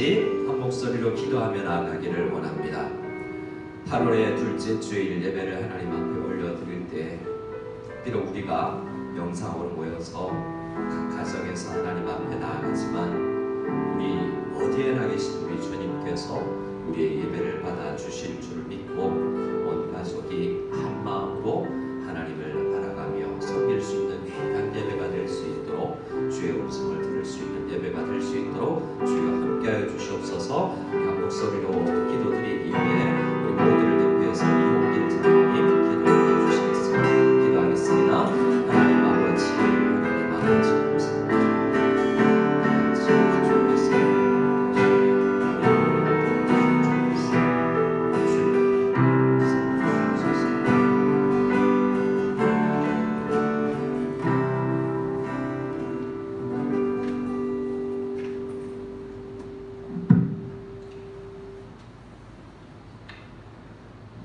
같이 한 목소리로 기도하며 나아가기를 원합니다. 8월의 둘째 주일 예배를 하나님 앞에 올려드릴 때 비록 우리가 영상으로 모여서 각 가정에서 하나님 앞에 나아가지만 우리 어디에나 계신 우리 주님께서 우리의 예배를 받아주실 줄을 믿고 온 가족이 한 마음으로 하나님을 바라가며 섬길 수 있는 귀한 예배가 될 수 있도록 주의 음성을 들을 수 있는 예배가 될 수 있도록 주여 함께하여 주시옵소서. 한 목소리로 기도드리기 위해 우리 모두를 대표해서 이용길 장로님 기도해 주시겠습니다. 기도하겠습니다. 하나님 아버지, 하나님 아버지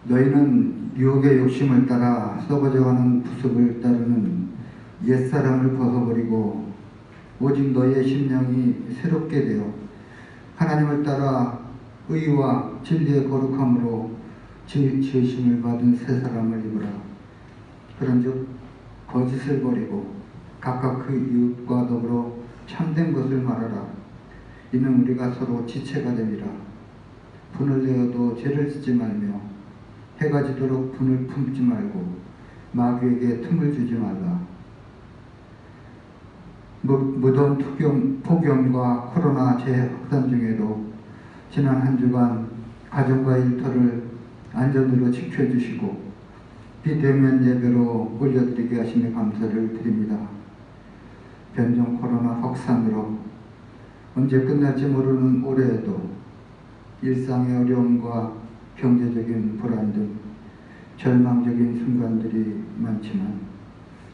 너희는 유혹의 욕심을 따라 썩어져가는 부습을 따르는 옛사람을 벗어버리고 오직 너희의 심령이 새롭게 되어 하나님을 따라 의와 진리의 거룩함으로 지으심을 받은 새 사람을 입으라. 그런즉 거짓을 버리고 각각 그 이웃과 더불어 참된 것을 말하라. 이는 우리가 서로 지체가 됨이라. 분을 내어도 죄를 짓지 말며 해가 지도록 분을 품지 말고 마귀에게 틈을 주지 말라. 무더운 폭염과 코로나 재확산 중에도 지난 한 주간 가정과 일터를 안전으로 지켜주시고 비대면 예배로 올려드리게 하시며 감사를 드립니다. 변종 코로나 확산으로 언제 끝날지 모르는 올해에도 일상의 어려움과 경제적인 불안 등 절망적인 순간들이 많지만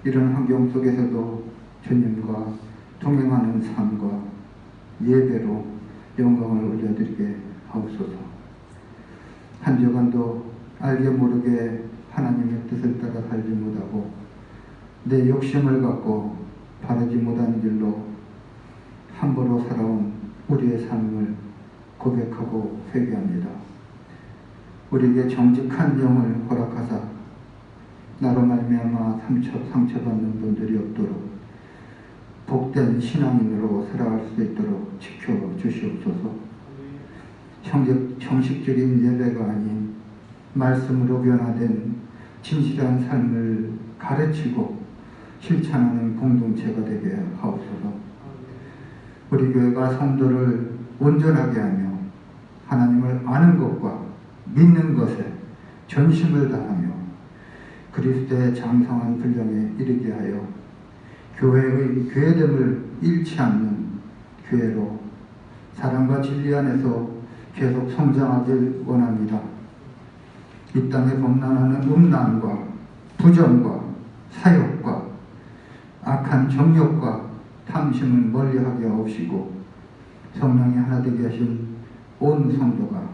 이런 환경 속에서도 주님과 동행하는 삶과 예배로 영광을 올려드리게 하옵소서. 한 주간도 알게 모르게 하나님의 뜻을 따라 살지 못하고 내 욕심을 갖고 바르지 못한 길로 함부로 살아온 우리의 삶을 고백하고 회개합니다. 우리에게 정직한 영을 허락하사 나로 말미암아 상처받는 분들이 없도록 복된 신앙인으로 살아갈 수 있도록 지켜주시옵소서. 형식적인 예배가 아닌 말씀으로 변화된 진실한 삶을 가르치고 실천하는 공동체가 되게 하옵소서. 우리 교회가 성도를 온전하게 하며 하나님을 아는 것과 믿는 것에 전심을 다하며 그리스도의 장성한 분량에 이르게 하여 교회의 교회됨을 잃지 않는 교회로 사랑과 진리 안에서 계속 성장하길 원합니다. 이 땅에 범람하는 음란과 부정과 사욕과 악한 정욕과 탐심을 멀리하게 하옵시고 성령이 하나 되게 하신 온 성도가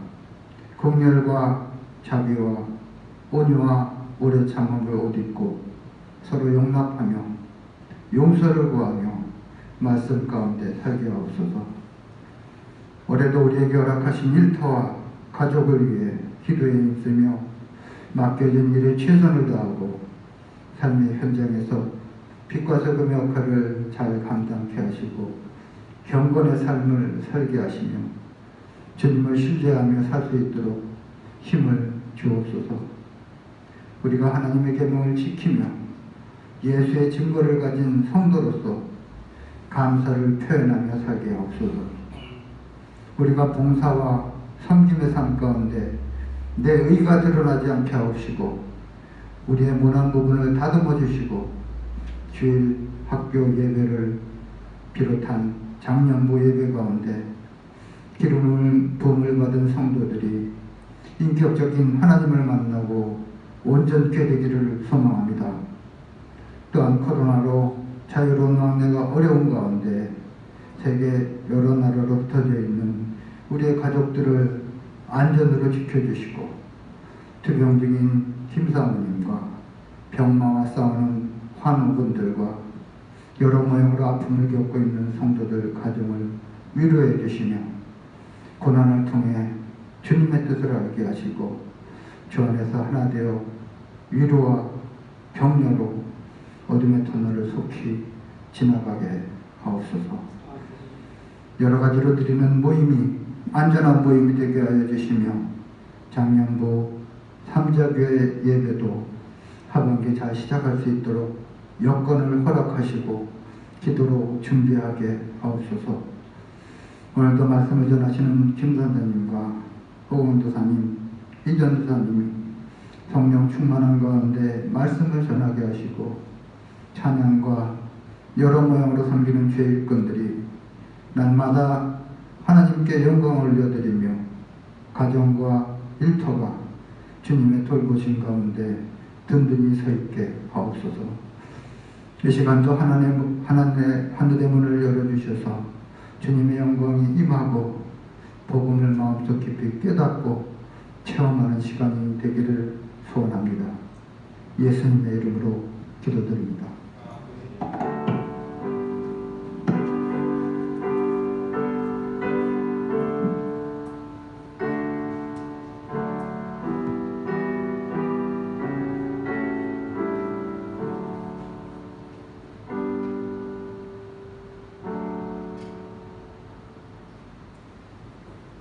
긍휼과 자비와 온유와 오래 참음을 옷 입고 서로 용납하며 용서를 구하며 말씀 가운데 살게 하옵소서. 올해도 우리에게 허락하신 일터와 가족을 위해 기도에 힘쓰며 맡겨진 일에 최선을 다하고 삶의 현장에서 빛과 소금의 역할을 잘 감당케 하시고 경건의 삶을 살게 하시며 주님을 신뢰하며 살 수 있도록 힘을 주옵소서. 우리가 하나님의 계명을 지키며 예수의 증거를 가진 성도로서 감사를 표현하며 살게 하옵소서. 우리가 봉사와 섬김의 삶 가운데 내 의가 드러나지 않게 하옵시고 우리의 모난 부분을 다듬어 주시고 주일 학교 예배를 비롯한 장년부 예배 가운데 기름 부음을 받은 성도들이 인격적인 하나님을 만나고 온전케 되기를 소망합니다. 또한 코로나로 자유로운 왕래가 어려운 가운데 세계 여러 나라로 흩어져 있는 우리의 가족들을 안전으로 지켜주시고 투병 중인 김사모님과 병마와 싸우는 환우분들과 여러 모형으로 아픔을 겪고 있는 성도들 가정을 위로해 주시며 고난을 통해 주님의 뜻을 알게 하시고 주 안에서 하나 되어 위로와 격려로 어둠의 터널을 속히 지나가게 하옵소서. 여러 가지로 드리는 모임이 안전한 모임이 되게 하여 주시며 작년도 삼자교회 예배도 하반기 잘 시작할 수 있도록 여건을 허락하시고 기도로 준비하게 하옵소서. 오늘도 말씀을 전하시는 김 선생님과 호은 도사님, 이전 도사님이 성령 충만한 가운데 말씀을 전하게 하시고 찬양과 여러 모양으로 섬기는 주의 일꾼들이 날마다 하나님께 영광을 올려드리며 가정과 일터가 주님의 돌보신 가운데 든든히 서 있게 하옵소서. 이 시간도 하늘의 문을 열어주셔서 주님의 영광이 임하고 복음을 마음속 깊이 깨닫고 체험하는 시간이 되기를 소원합니다. 예수님의 이름으로 기도드립니다.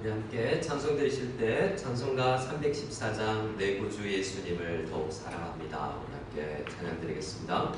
우리 함께 찬송 드리실 때 찬송가 314장 내 구주 예수님을 더욱 사랑합니다. 우리 함께 찬양 드리겠습니다.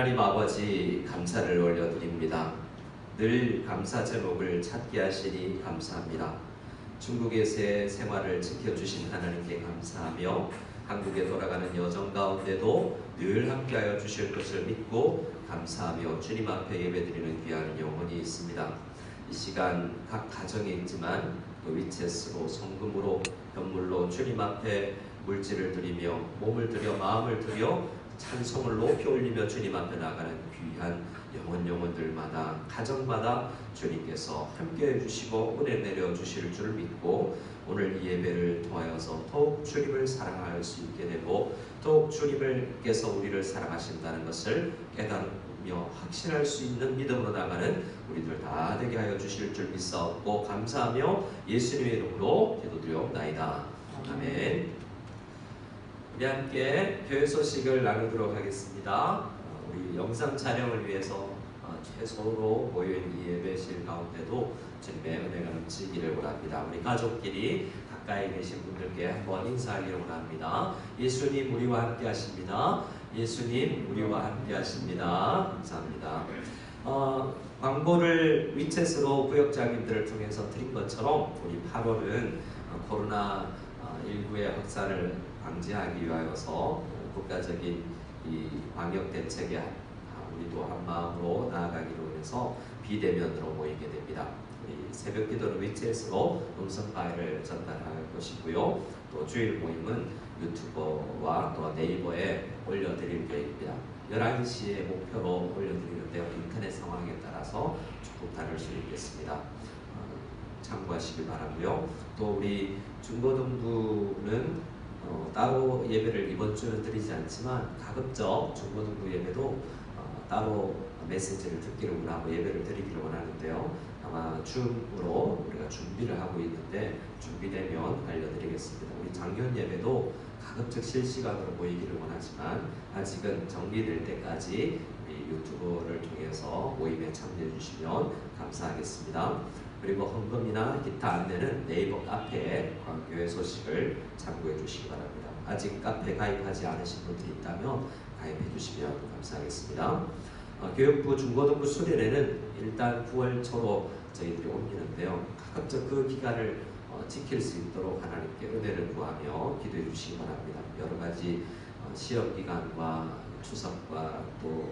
하나님 아버지 감사를 올려드립니다. 늘 감사 제목을 찾게 하시니 감사합니다. 중국에서의 생활을 지켜주신 하나님께 감사하며 한국에 돌아가는 여정 가운데도 늘 함께하여 주실 것을 믿고 감사하며 주님 앞에 예배드리는 귀한 영혼이 있습니다. 이 시간 각 가정에 있지만 그 위체스로 성금으로 현물로 주님 앞에 물질을 드리며 몸을 드려 마음을 드려 찬송을 높이 올리며 주님 앞에 나가는 귀한 영혼들마다 가정마다 주님께서 함께해 주시고 은혜 내려 주실 줄 믿고 오늘 이 예배를 통하여서 더욱 주님을 사랑할 수 있게 되고 더욱 주님께서 우리를 사랑하신다는 것을 깨달으며 확신할 수 있는 믿음으로 나가는 우리들 다 되게 하여 주실 줄 믿사옵고 감사하며 예수님의 이름으로 기도드리옵나이다. 아멘. 우리 함께 교회 소식을 나누도록 하겠습니다. 우리 영상 촬영을 위해서 최소로 모여있는 이 예배실 가운데도 주님의 은혜가 넘치기를 원합니다. 우리 가족끼리 가까이 계신 분들께 한번 인사하기를 원합니다. 예수님 우리와 함께 하십니다. 예수님 우리와 함께 하십니다. 감사합니다. 광고를 위챗으로 구역장님들을 통해서 드린 것처럼 우리 8월은 코로나19의 확산을 방지하기 위하여서 국가적인 이 방역 대책에 우리도 한 마음으로 나아가기로 해서 비대면으로 모이게 됩니다. 우리 새벽 기도는 위챗으로 음성 파일을 전달할 것이고요. 또 주일 모임은 유튜버와 또 네이버에 올려드릴 계획입니다. 11시에 목표로 올려드리는데요. 인터넷 상황에 따라서 조금 다를 수 있겠습니다. 참고하시기 바라고요. 또 우리 중고등부는 따로 예배를 이번 주는 드리지 않지만 가급적 중고등부 예배도 따로 메시지를 듣기를 원하고 예배를 드리기를 원하는데요. 아마 줌으로 우리가 준비를 하고 있는데 준비되면 알려드리겠습니다. 우리 장년 예배도 가급적 실시간으로 모이기를 원하지만 아직은 정리될 때까지 우리 유튜브를 통해서 모임에 참여해 주시면 감사하겠습니다. 그리고 헌금이나 기타 안내는 네이버 카페에 교회 소식을 참고해 주시기 바랍니다. 아직 카페 가입하지 않으신 분들이 있다면 가입해 주시면 감사하겠습니다. 교육부 중고등부 수련회는 일단 9월 초로 저희들이 옮기는데요. 가급적 그 기간을 지킬 수 있도록 하나님께 은혜를 구하며 기도해 주시기 바랍니다. 여러 가지 시험 기간과 추석과 또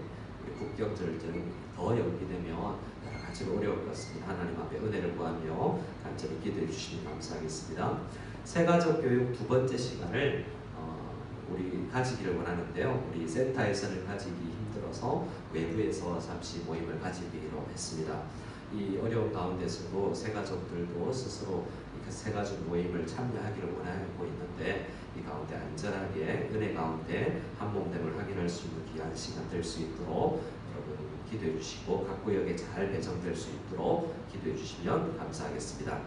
국경절 등 더 연기되면 여러 가지로 어려울 것 같습니다. 하나님 앞에 은혜를 구하며 간절히 기도해 주시면 감사하겠습니다. 새가족 교육 두 번째 시간을 우리 가지기를 원하는데요. 우리 센터에서는 가지기 힘들어서 외부에서 잠시 모임을 가지기로 했습니다. 이 어려운 가운데서도 새가족들도 스스로 새가족 모임을 참여하기를 원하고 있는데 이 가운데 안전하게 은혜 가운데 한몸됨을 확인할 수 있는 귀한 시간 될 수 있도록 여러분 기도해 주시고 각 구역에 잘 배정될 수 있도록 기도해 주시면 감사하겠습니다.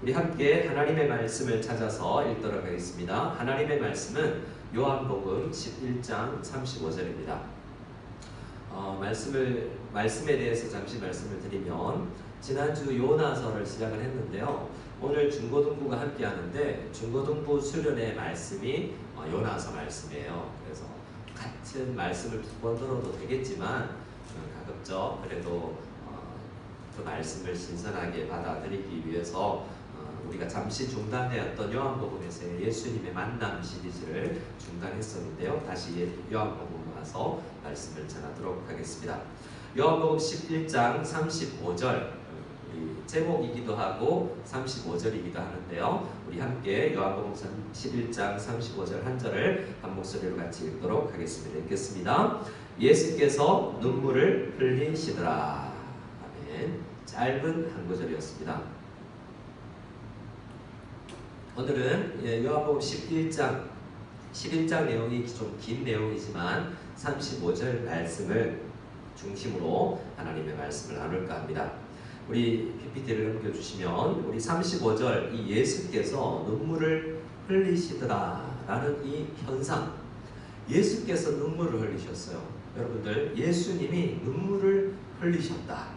우리 함께 하나님의 말씀을 찾아서 읽도록 하겠습니다. 하나님의 말씀은 요한복음 11장 35절입니다. 말씀에 대해서 잠시 말씀을 드리면 지난주 요나서를 시작을 했는데요. 오늘 중고등부가 함께 하는데 중고등부 수련의 말씀이 요나서 말씀이에요. 그래서 같은 말씀을 두 번 들어도 되겠지만 가급적 그래도 그 말씀을 신선하게 받아들이기 위해서 우리가 잠시 중단되었던 요한복음에서의 예수님의 만남 시리즈를 중단했었는데요. 다시 요한복음 와서 말씀을 전하도록 하겠습니다. 요한복음 11장 35절 제목이기도 하고 35절이기도 하는데요. 우리 함께 요한복음 11장 35절 한 절을 한 목소리로 같이 읽도록 하겠습니다. 읽겠습니다. 예수께서 눈물을 흘리시더라. 아멘. 짧은 한 구절이었습니다. 오늘은 요한복음 11장 내용이 좀 긴 내용이지만 35절 말씀을 중심으로 하나님의 말씀을 나눌까 합니다. 우리 PPT를 넘겨주시면 우리 35절 이 예수께서 눈물을 흘리시더라 라는 이 현상, 예수께서 눈물을 흘리셨어요. 여러분들 예수님이 눈물을 흘리셨다.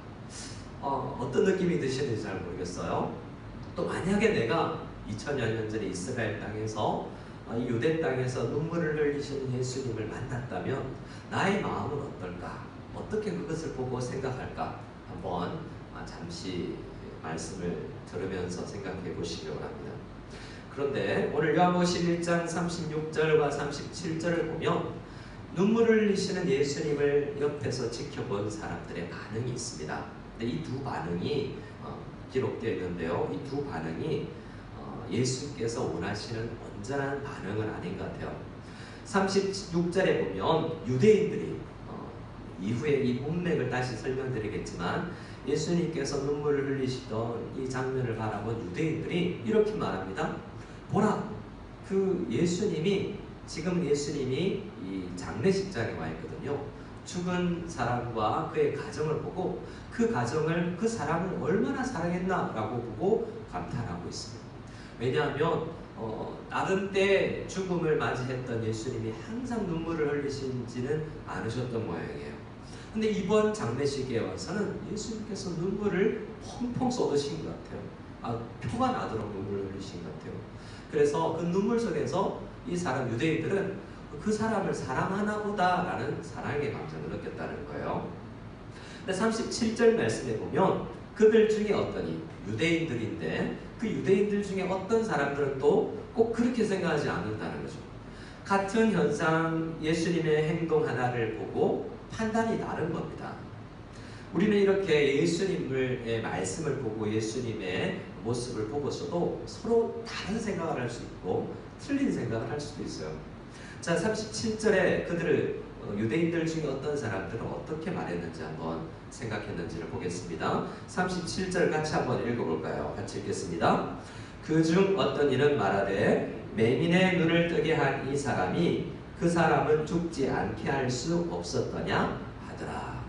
어떤 느낌이 드시는지 잘 모르겠어요. 또 만약에 내가 2000여 년 전에 이스라엘 땅에서 이 유대 땅에서 눈물을 흘리시는 예수님을 만났다면 나의 마음은 어떨까? 어떻게 그것을 보고 생각할까? 한번 잠시 말씀을 들으면서 생각해 보시기 바랍니다. 그런데 오늘 요한복음 11장 36절과 37절을 보면 눈물을 흘리시는 예수님을 옆에서 지켜본 사람들의 반응이 있습니다. 근데 이 두 반응이 기록되어 있는데요. 이 두 반응이 예수께서 원하시는 온전한 반응은 아닌 것 같아요. 36절에 보면 유대인들이 이후에 이 문맥을 다시 설명드리겠지만 예수님께서 눈물을 흘리시던 이 장면을 바라본 유대인들이 이렇게 말합니다. 보라, 그 예수님이 지금 예수님이 이 장례식장에 와 있거든요. 죽은 사람과 그의 가정을 보고 그 가정을 그 사람을 얼마나 사랑했나라고 보고 감탄하고 있습니다. 왜냐하면 다른 때 죽음을 맞이했던 예수님이 항상 눈물을 흘리시지는 않으셨던 모양이에요. 근데 이번 장례식에 와서는 예수님께서 눈물을 펑펑 쏟으신 것 같아요. 표가 나도록 눈물을 흘리신 것 같아요. 그래서 그 눈물 속에서 이 사람 유대인들은 그 사람을 사랑하나 보다라는 사랑의 감정을 느꼈다는 거예요. 근데 37절 말씀에 보면 그들 중에 어떠니 유대인들인데 그 유대인들 중에 어떤 사람들은 또 꼭 그렇게 생각하지 않는다는 거죠. 같은 현상 예수님의 행동 하나를 보고 판단이 다른 겁니다. 우리는 이렇게 예수님의 말씀을 보고 예수님의 모습을 보고서도 서로 다른 생각을 할 수 있고 틀린 생각을 할 수도 있어요. 자, 37절에 그들을 유대인들 중에 어떤 사람들은 어떻게 말했는지 한번 생각했는지를 보겠습니다. 37절 같이 한번 읽어볼까요? 같이 읽겠습니다. 그중 어떤 이는 말하되 맹인의 눈을 뜨게 한 이 사람이 그 사람은 죽지 않게 할 수 없었더냐 하더라.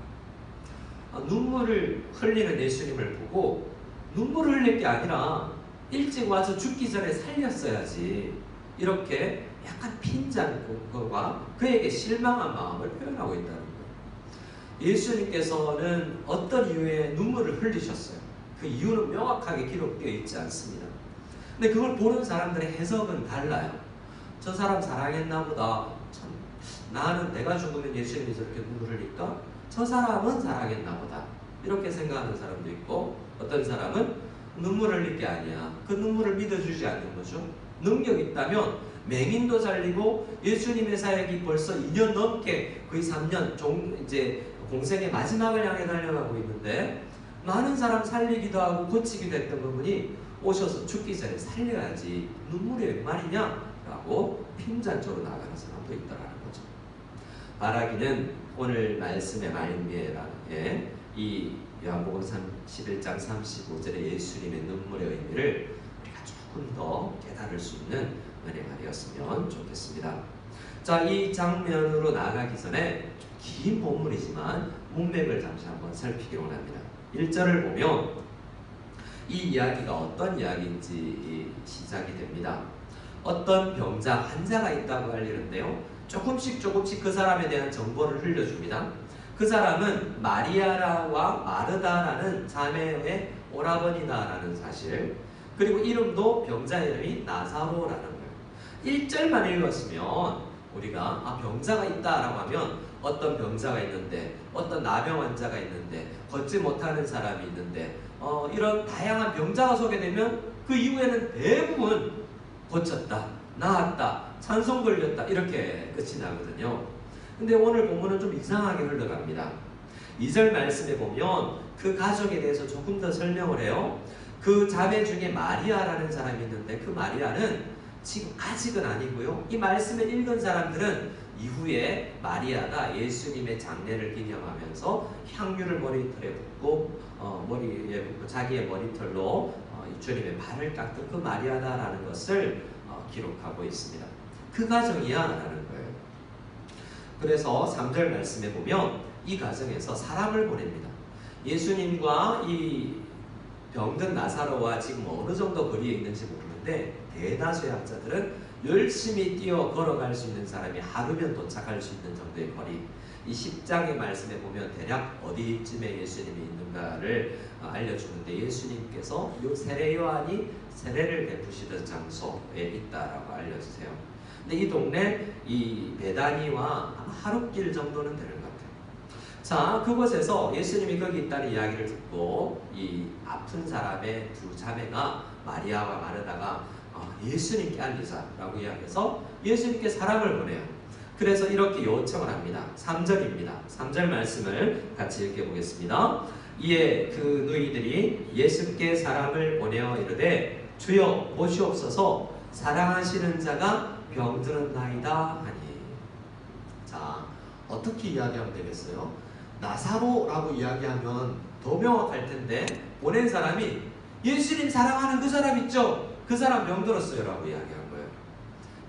눈물을 흘리는 예수님을 보고 눈물을 흘릴 게 아니라 일찍 와서 죽기 전에 살렸어야지, 이렇게 약간 핀잔과 그에게 실망한 마음을 표현하고 있다는 거예요. 예수님께서는 어떤 이유에 눈물을 흘리셨어요. 그 이유는 명확하게 기록되어 있지 않습니다. 근데 그걸 보는 사람들의 해석은 달라요. 저 사람 사랑했나 보다. 참, 나는 내가 죽으면 예수님이 저렇게 눈물을 흘릴까? 저 사람은 사랑했나 보다. 이렇게 생각하는 사람도 있고, 어떤 사람은 눈물을 흘릴 게 아니야. 그 눈물을 믿어주지 않는 거죠. 능력 있다면 맹인도 살리고 예수님의 사역이 벌써 2년 넘게 거의 3년 이제 공생의 마지막을 향해 달려가고 있는데 많은 사람 살리기도 하고 고치기도 했던 그분이 오셔서 죽기 전에 살려야지 눈물이 웬 말이냐? 라고 핀잔조로 나가는 사람도 있다라는 거죠. 말하기는 오늘 말씀의 말미에 이 요한복음 11장 35절의 예수님의 눈물의 의미를 우리가 조금 더 깨달을 수 있는 은혜가 되었으면 좋겠습니다. 자, 이 장면으로 나아가기 전에 긴 본문이지만 문맥을 잠시 한번 살피기로 합니다. 1절을 보면 이 이야기가 어떤 이야기인지 시작이 됩니다. 어떤 병자, 환자가 있다고 알리는데요. 조금씩 그 사람에 대한 정보를 흘려줍니다. 그 사람은 마리아와 마르다라는 자매의 오라버니다라는 사실, 그리고 이름도 병자 이름이 나사로라는 거예요. 1절만 읽었으면 우리가 병자가 있다라고 하면 어떤 병자가 있는데, 어떤 나병 환자가 있는데, 걷지 못하는 사람이 있는데, 이런 다양한 병자가 소개되면 그 이후에는 대부분 고쳤다, 나았다, 찬송 걸렸다, 이렇게 끝이 나거든요. 근데 오늘 본문은 좀 이상하게 흘러갑니다. 2절 말씀에 보면 그 가족에 대해서 조금 더 설명을 해요. 그 자매 중에 마리아라는 사람이 있는데 그 마리아는 지금 아직은 아니고요. 이 말씀을 읽은 사람들은 이후에 마리아가 예수님의 장례를 기념하면서 향유를 머리털에 붓고 머리에 붓고 자기의 머리털로 주님의 발을 깎던 그 마리아다라는 것을 기록하고 있습니다. 그 가정이야 라는 거예요. 그래서 3절 말씀에 보면 이 가정에서 사람을 보냅니다. 예수님과 이 병든 나사로와 지금 어느 정도 거리에 있는지 모르는데 대다수의 학자들은 열심히 뛰어 걸어갈 수 있는 사람이 하루면 도착할 수 있는 정도의 거리, 이 10장의 말씀에 보면 대략 어디쯤에 예수님이 있는가를 알려주는데 예수님께서 요 세례 요한이 세례를 베푸시던 장소에 있다라고 알려주세요. 근데 이 동네 이 베다니와 아마 하룻길 정도는 되는 것 같아요. 자, 그곳에서 예수님이 거기 있다는 이야기를 듣고 이 아픈 사람의 두 자매가 마리아와 마르다가 예수님께 알리자라고 이야기해서 예수님께 사람을 보내요. 그래서 이렇게 요청을 합니다. 3절입니다. 3절 말씀을 같이 읽어보겠습니다. 이에 그 누이들이 예수께 사람을 보내어 이르되 주여 보시옵소서 사랑하시는 자가 병들었나이다 하니. 자, 어떻게 이야기하면 되겠어요? 나사로라고 이야기하면 더 명확할 텐데 보낸 사람이 예수님 사랑하는 그 사람 있죠? 그 사람 병들었어요 라고 이야기한 거예요.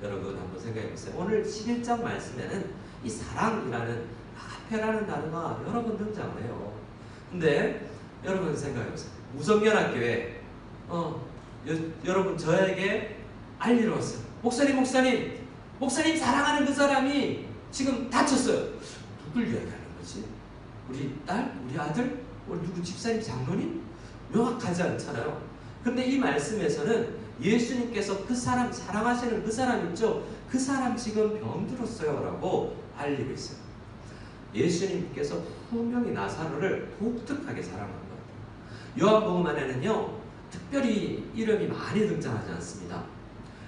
여러분 한번 생각해 보세요. 오늘 11장 말씀에는 이 사랑이라는 아페라는 단어가 여러 번 등장을 해요. 근데 여러분 생각해 보세요. 우성연합교회 여러분 저에게 알리러 왔어요. 목사님 사랑하는 그 사람이 지금 다쳤어요. 누굴 이야기하는 거지? 우리 딸? 우리 아들? 우리 누구 집사님 장로님? 명확하지 않잖아요. 근데 이 말씀에서는 예수님께서 그 사람, 사랑하시는 그 사람 있죠? 그 사람 지금 병들었어요 라고 알리고 있어요. 예수님께서 분명히 나사로를 독특하게 사랑한 거예요. 요한복음 안에는요 특별히 이름이 많이 등장하지 않습니다.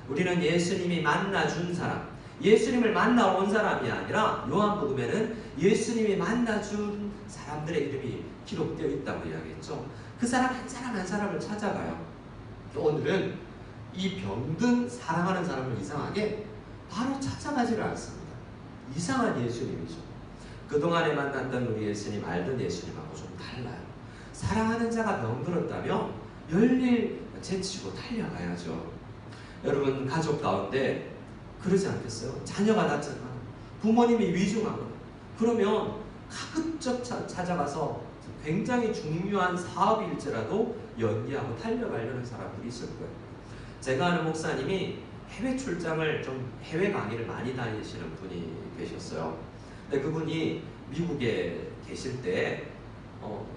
우리는 예수님이 만나준 사람, 예수님을 만나러 온 사람이 아니라 요한복음에는 예수님이 만나준 사람들의 이름이 기록되어 있다고 이야기했죠. 그 사람 한 사람 한 사람을 찾아가요. 오늘은 이 병든 사랑하는 사람을 이상하게 바로 찾아가지를 않습니다. 이상한 예수님이죠. 그동안에 만났던 우리 예수님, 알던 예수님하고 좀 달라요. 사랑하는 자가 병들었다면 열일 제치고 달려가야죠. 여러분 가족 가운데 그러지 않겠어요? 자녀가 낳잖아. 부모님이 위중하거나 그러면 가급적 찾아가서 굉장히 중요한 사업일지라도 연기하고 달려가려는 사람들이 있을 거예요. 제가 아는 목사님이 해외 출장을 좀 해외 강의를 많이 다니시는 분이 계셨어요. 근데 그분이 미국에 계실 때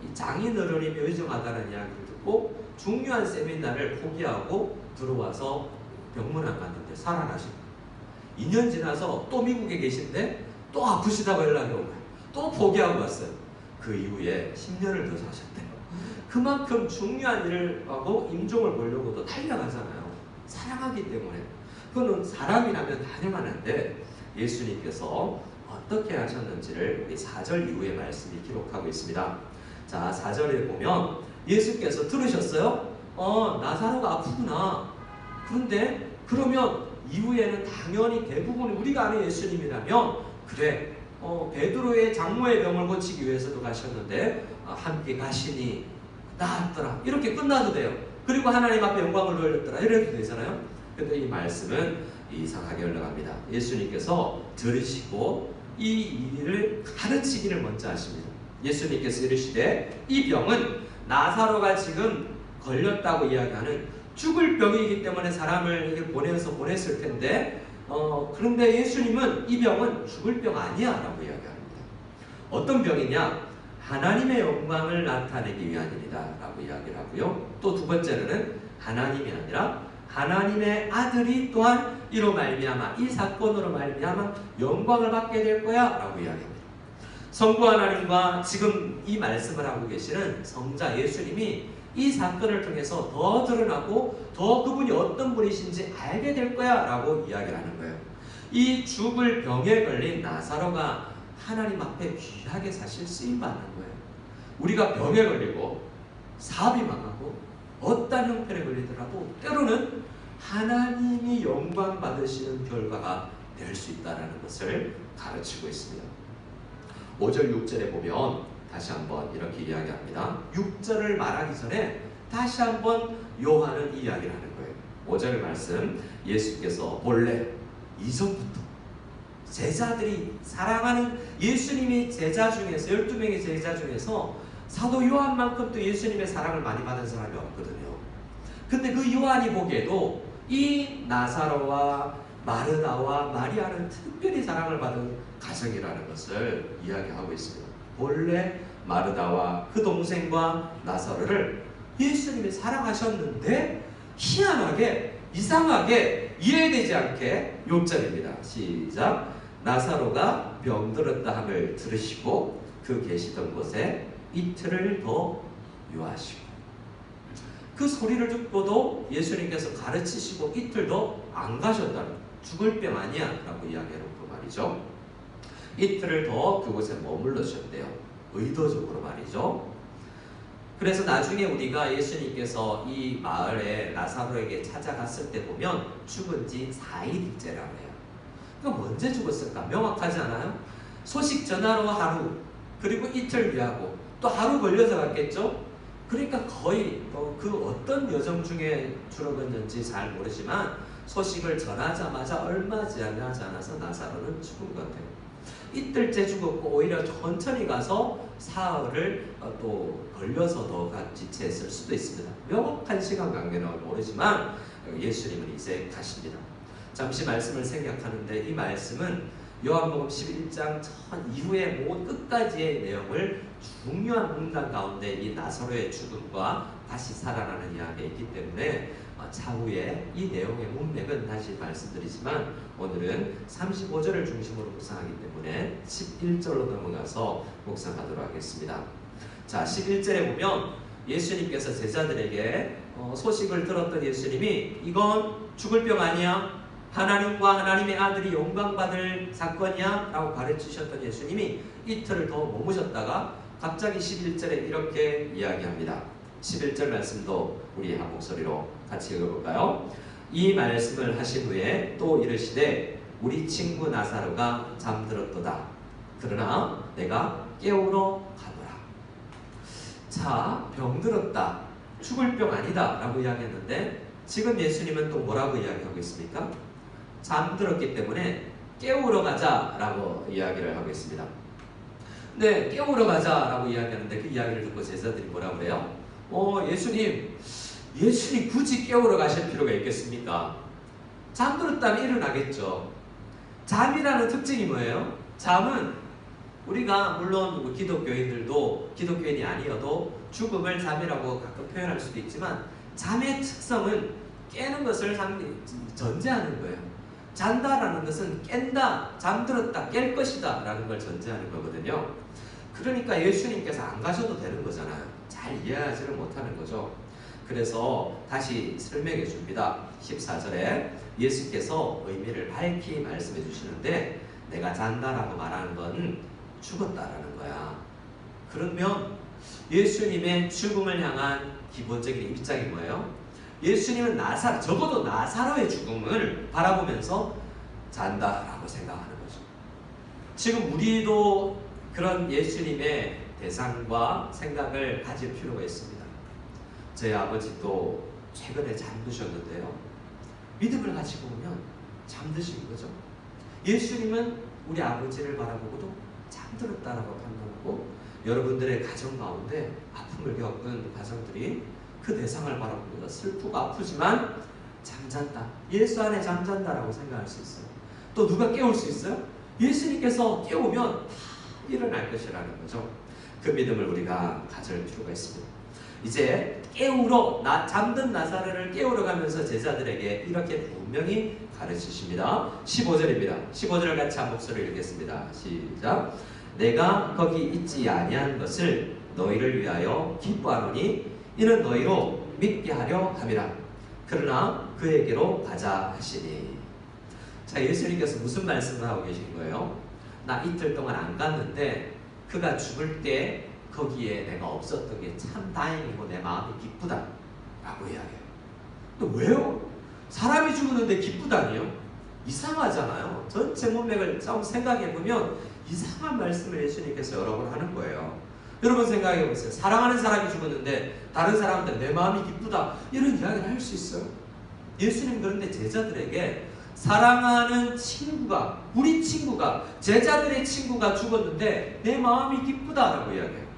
이 장인 어른이 의정하다는 이야기를 듣고 중요한 세미나를 포기하고 들어와서 병문안 갔는데 살아나신 거예요. 2년 지나서 또 미국에 계신데 또 아프시다고 연락이 온 거예요. 또 포기하고 왔어요. 그 이후에 10년을 더 사셨대요. 그만큼 중요한 일을 하고 임종을 보려고도 달려가잖아요. 사랑하기 때문에. 그거는 사람이라면 가능한데 예수님께서 어떻게 하셨는지를 우리 4절 이후의 말씀이 기록하고 있습니다. 자, 4절에 보면 예수께서 들으셨어요? 나사로가 아프구나. 그런데 그러면 이후에는 당연히 대부분 우리가 아는 예수님이라면 그래 베드로의 장모의 병을 고치기 위해서도 가셨는데 함께 가시니 나았더라 이렇게 끝나도 돼요. 그리고 하나님 앞에 영광을 돌렸더라 이렇게 되잖아요. 근데 이 말씀은 이상하게 흘러갑니다. 예수님께서 들으시고 이 일을 가르치기를 먼저 하십니다. 예수님께서 이르시되 이 병은 나사로가 지금 걸렸다고 이야기하는 죽을 병이기 때문에 사람을 보냈을 텐데 그런데 예수님은 이 병은 죽을 병 아니야 라고 이야기합니다. 어떤 병이냐? 하나님의 영광을 나타내기 위함이다 라고 이야기를 하고요. 또 두 번째로는 하나님이 아니라 하나님의 아들이 또한 이로 말미암아 이 사건으로 말미암아 영광을 받게 될 거야 라고 이야기합니다. 성부 하나님과 지금 이 말씀을 하고 계시는 성자 예수님이 이 사건을 통해서 더 드러나고 더 그분이 어떤 분이신지 알게 될 거야 라고 이야기를 하는 거예요. 이 죽을 병에 걸린 나사로가 하나님 앞에 귀하게 사실 쓰임받는 거예요. 우리가 병에 걸리고 사업이 망하고 어떤 형편에 걸리더라도 때로는 하나님이 영광 받으시는 결과가 될 수 있다는 것을 가르치고 있습니다. 5절 6절에 보면 다시 한번 이렇게 이야기합니다. 6절을 말하기 전에 다시 한번 요한은 이야기를 하는 거예요. 5절 말씀 예수께서 본래 이전부터 제자들이 사랑하는 예수님이 제자 중에서 12명의 제자 중에서 사도 요한만큼 또 예수님의 사랑을 많이 받은 사람이 없거든요. 근데 그 요한이 보기에도 이 나사로와 마르다와 마리아는 특별히 사랑을 받은 가정이라는 것을 이야기하고 있습니다. 본래 마르다와 그 동생과 나사로를 예수님이 사랑하셨는데 희한하게 이상하게 이해되지 않게 6절입니다. 시작. 나사로가 병들었다 함을 들으시고 그 계시던 곳에 이틀을 더 유하시고 그 소리를 듣고도 예수님께서 가르치시고 이틀 더 안 가셨다는 죽을 병 아니야 라고 이야기해놓고 말이죠. 이틀을 더 그곳에 머물러셨대요. 의도적으로 말이죠. 그래서 나중에 우리가 예수님께서 이 마을에 나사로에게 찾아갔을 때 보면 죽은 지 4일째라고 해요. 그럼 언제 죽었을까? 명확하지 않아요? 소식 전하러 하루, 그리고 이틀 뒤하고 또 하루 걸려서 갔겠죠? 그러니까 거의 그 어떤 여정 중에 줄어들었는지 잘 모르지만 소식을 전하자마자 얼마 지나지 않아서 나사로는 죽은 것 같아요. 이틀째 죽었고 오히려 천천히 가서 사흘을 또 걸려서 더 지체했을 수도 있습니다. 명확한 시간 관계는 모르지만 예수님은 이제 가십니다. 잠시 말씀을 생각하는데 이 말씀은 요한복음 11장 전 이후의 끝까지의 내용을 중요한 문장 가운데 이 나사로의 죽음과 다시 살아나는 이야기가 있기 때문에 차후에 이 내용의 문맥은 다시 말씀드리지만 오늘은 35절을 중심으로 묵상하기 때문에 11절로 넘어가서 묵상하도록 하겠습니다. 자, 11절에 보면 예수님께서 제자들에게 소식을 들었던 예수님이 이건 죽을 병 아니야? 하나님과 하나님의 아들이 영광받을 사건이야? 라고 가르치셨던 예수님이 이틀을 더 머무셨다가 갑자기 11절에 이렇게 이야기합니다. 11절 말씀도 우리 한 목소리로 같이 읽어볼까요? 이 말씀을 하신 후에 또 이르시되 우리 친구 나사로가 잠들었도다. 그러나 내가 깨우러 가노라. 자, 병들었다. 죽을 병 아니다 라고 이야기했는데 지금 예수님은 또 뭐라고 이야기하고 있습니까? 잠들었기 때문에 깨우러 가자 라고 이야기를 하고 있습니다. 네, 깨우러 가자 라고 이야기하는데 그 이야기를 듣고 제자들이 뭐라고 그래요? 예수님 굳이 깨우러 가실 필요가 있겠습니까? 잠들었다면 일어나겠죠. 잠이라는 특징이 뭐예요? 잠은 우리가 물론 기독교인들도 기독교인이 아니어도 죽음을 잠이라고 가끔 표현할 수도 있지만 잠의 특성은 깨는 것을 전제하는 거예요. 잔다라는 것은 깬다, 잠들었다, 깰 것이다 라는 걸 전제하는 거거든요. 그러니까 예수님께서 안 가셔도 되는 거잖아요. 잘 이해하지를 못하는 거죠. 그래서 다시 설명해 줍니다. 14절에 예수께서 의미를 밝히 말씀해 주시는데 내가 잔다라고 말하는 건 죽었다라는 거야. 그러면 예수님의 죽음을 향한 기본적인 입장이 뭐예요? 예수님은 적어도 나사로의 죽음을 바라보면서 잔다라고 생각하는 거죠. 지금 우리도 그런 예수님의 대상과 생각을 가질 필요가 있습니다. 저희 아버지도 최근에 잠드셨는데요. 믿음을 가지고 보면 잠드신 거죠. 예수님은 우리 아버지를 바라보고도 잠들었다라고 판단하고 여러분들의 가정 가운데 아픔을 겪은 가정들이 그 대상을 바라보고 슬프고 아프지만 잠잔다. 예수 안에 잠잔다라고 생각할 수 있어요. 또 누가 깨울 수 있어요? 예수님께서 깨우면 다 일어날 것이라는 거죠. 그 믿음을 우리가 가질 필요가 있습니다. 이제 잠든 나사로를 깨우러 가면서 제자들에게 이렇게 분명히 가르치십니다. 15절입니다. 15절을 같이 한 목소리로 읽겠습니다. 시작. 내가 거기 있지 아니한 것을 너희를 위하여 기뻐하노니 이는 너희로 믿게 하려 함이라. 그러나 그에게로 가자 하시니. 자, 예수님께서 무슨 말씀을 하고 계신 거예요? 나 이틀 동안 안 갔는데 그가 죽을 때 거기에 내가 없었던 게 참 다행이고 내 마음이 기쁘다 라고 이야기해요. 또 왜요? 사람이 죽었는데 기쁘다니요? 이상하잖아요. 전체 문맥을 좀 생각해보면 이상한 말씀을 예수님께서 여러 번 하는 거예요. 여러분 생각해보세요. 사랑하는 사람이 죽었는데 다른 사람한테 내 마음이 기쁘다 이런 이야기를 할 수 있어요? 예수님 그런데 제자들에게 사랑하는 친구가, 우리 친구가, 제자들의 친구가 죽었는데 내 마음이 기쁘다라고 이야기해요.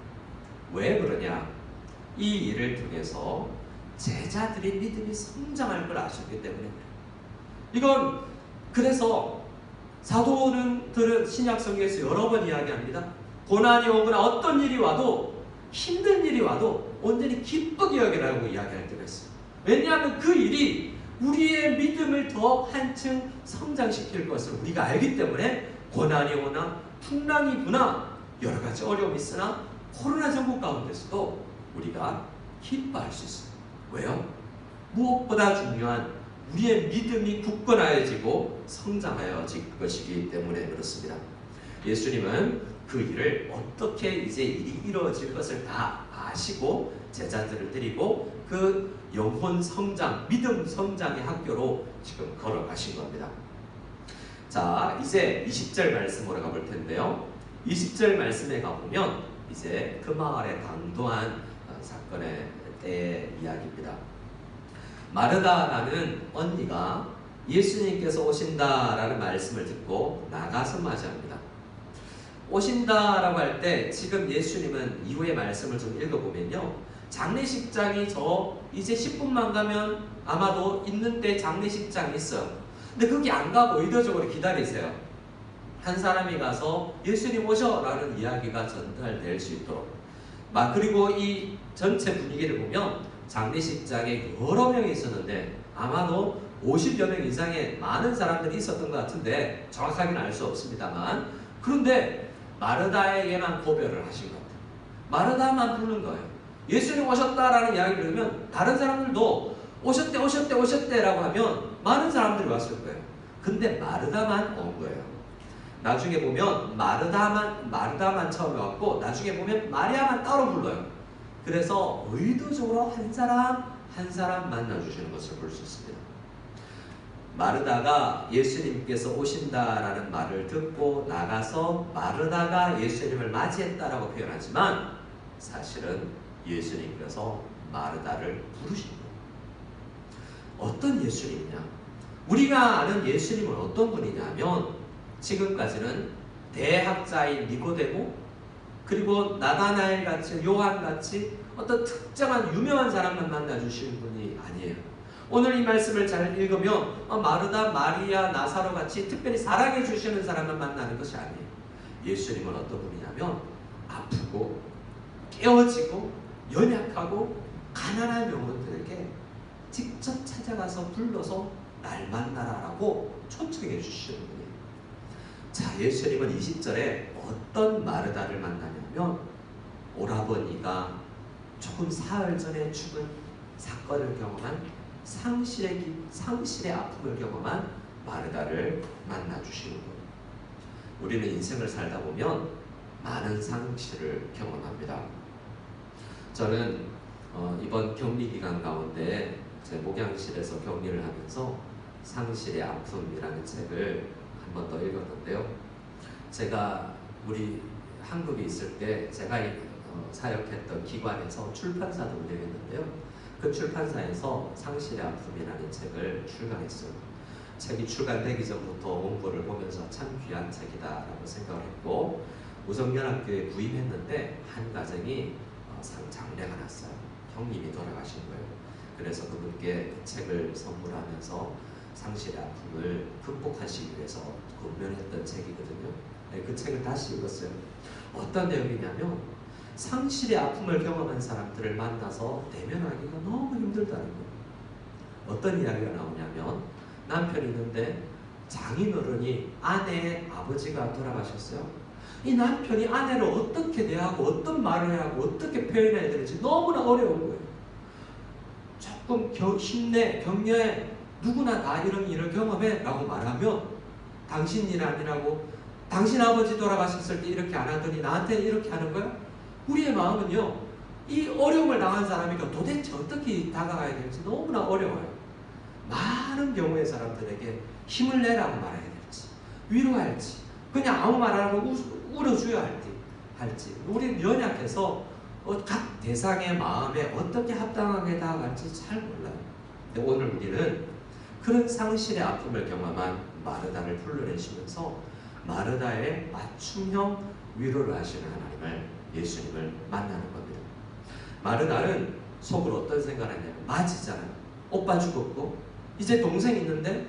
왜 그러냐? 이 일을 통해서 제자들의 믿음이 성장할 걸 아셨기 때문에 그래요. 이건 그래서 사도들은 신약 성경에서 여러 번 이야기합니다. 고난이 오거나 어떤 일이 와도 힘든 일이 와도 온전히 기쁘게 여기라고 이야기할 때가 있어요. 왜냐하면 그 일이 우리의 믿음을 더 한층 성장시킬 것을 우리가 알기 때문에 고난이 오나 풍랑이 부나 여러 가지 어려움이 있으나 코로나 전국 가운데서도 우리가 기뻐할 수 있어요. 왜요? 무엇보다 중요한 우리의 믿음이 굳건하여지고 성장하여질 것이기 때문에 그렇습니다. 예수님은 그 일을 어떻게 이제 일이 이루어질 것을 다 아시고 제자들을 데리고 그 영혼 성장, 믿음 성장의 학교로 지금 걸어가신 겁니다. 자, 이제 20절 말씀으로 가볼 텐데요. 20절 말씀에 가보면 이제 그 마을에 당도한 사건의 때의 이야기입니다. 마르다라는 언니가 예수님께서 오신다라는 말씀을 듣고 나가서 맞이합니다. 오신다라고 할 때 지금 예수님은 이후의 말씀을 좀 읽어보면요. 장례식장이 이제 10분만 가면 아마도 있는데 장례식장이 있어요. 근데 거기 안 가고 의도적으로 기다리세요. 한 사람이 가서 예수님 오셔라는 이야기가 전달될 수 있도록 그리고 이 전체 분위기를 보면 장례식장에 여러 명이 있었는데 아마도 50여 명 이상의 많은 사람들이 있었던 것 같은데 정확하게는 알 수 없습니다만, 그런데 마르다에게만 고별을 하신 것 같아요. 마르다만 부른 거예요. 예수님 오셨다라는 이야기를 들으면 다른 사람들도 오셨대 라고 하면 많은 사람들이 왔을 거예요. 근데 마르다만 온 거예요. 나중에 보면 마르다만 처음에 왔고 나중에 보면 마리아만 따로 불러요. 그래서 의도적으로 한 사람 만나주시는 것을 볼 수 있습니다. 마르다가 예수님께서 오신다라는 말을 듣고 나가서 마르다가 예수님을 맞이했다라고 표현하지만 사실은 예수님께서 마르다를 부르신 거예요. 어떤 예수님이냐? 우리가 아는 예수님은 어떤 분이냐면 지금까지는 대학자인 니고데모, 그리고 나다나엘 같이, 요한 같이 어떤 특정한 유명한 사람만 만나주시는 분이 아니에요. 오늘 이 말씀을 잘 읽으면 마르다, 마리아, 나사로 같이 특별히 사랑해 주시는 사람만 만나는 것이 아니에요. 예수님은 어떤 분이냐면 아프고 깨어지고 연약하고 가난한 영혼들에게 직접 찾아가서 불러서 날 만나라라고 초청해 주시는 분이에요. 자, 예수님은 20절에 어떤 마르다를 만나냐면 오라버니가 조금 사흘 전에 죽은 사건을 경험한 상실의 아픔을 경험한 마르다를 만나주시는 거예요. 우리는 인생을 살다 보면 많은 상실을 경험합니다. 저는 이번 격리 기간 가운데 제 목양실에서 격리를 하면서 상실의 아픔이라는 책을 한 번 더 읽었는데요. 제가 우리 한국에 있을 때 제가 사역했던 기관에서 출판사도 운영했는데요. 그 출판사에서 상실의 아픔이라는 책을 출간했어요. 책이 출간되기 전부터 원고를 보면서 참 귀한 책이다라고 생각을 했고 우성연합교회에 부임했는데 한 가정이 장례가 났어요. 형님이 돌아가신 거예요. 그래서 그분께 그 책을 선물하면서 상실의 아픔을 극복하시기 위해서 권면했던 책이거든요. 그 책을 다시 읽었어요. 어떤 내용이냐면 상실의 아픔을 경험한 사람들을 만나서 대면하기가 너무 힘들다는 거예요. 어떤 이야기가 나오냐면 남편이 있는데 장인어른이 아내의 아버지가 돌아가셨어요. 이 남편이 아내를 어떻게 대하고 어떤 말을 해야 하고 어떻게 표현해야 되는지 너무나 어려운 거예요. 조금 힘내, 격려해, 누구나 다 이런 일을 경험해 라고 말하면 당신 일 아니라고, 당신 아버지 돌아가셨을 때 이렇게 안 하더니 나한테 이렇게 하는 거야? 우리의 마음은요, 이 어려움을 당한 사람이 도대체 어떻게 다가가야 될지 너무나 어려워요. 많은 경우의 사람들에게 힘을 내라고 말해야 될지, 위로할지, 그냥 아무 말 안 하고 울어줘야 할지, 우리는 연약해서 각 대상의 마음에 어떻게 합당하게 다가갈지 잘 몰라요. 근데 오늘 우리는 그런 상실의 아픔을 경험한 마르다를 불러내시면서 마르다의 맞춤형 위로를 하시는 하나님을, 예수님을 만나는 겁니다. 마르다는 속으로 어떤 생각을 했냐면 맞이잖아요. 오빠 죽었고 이제 동생 있는데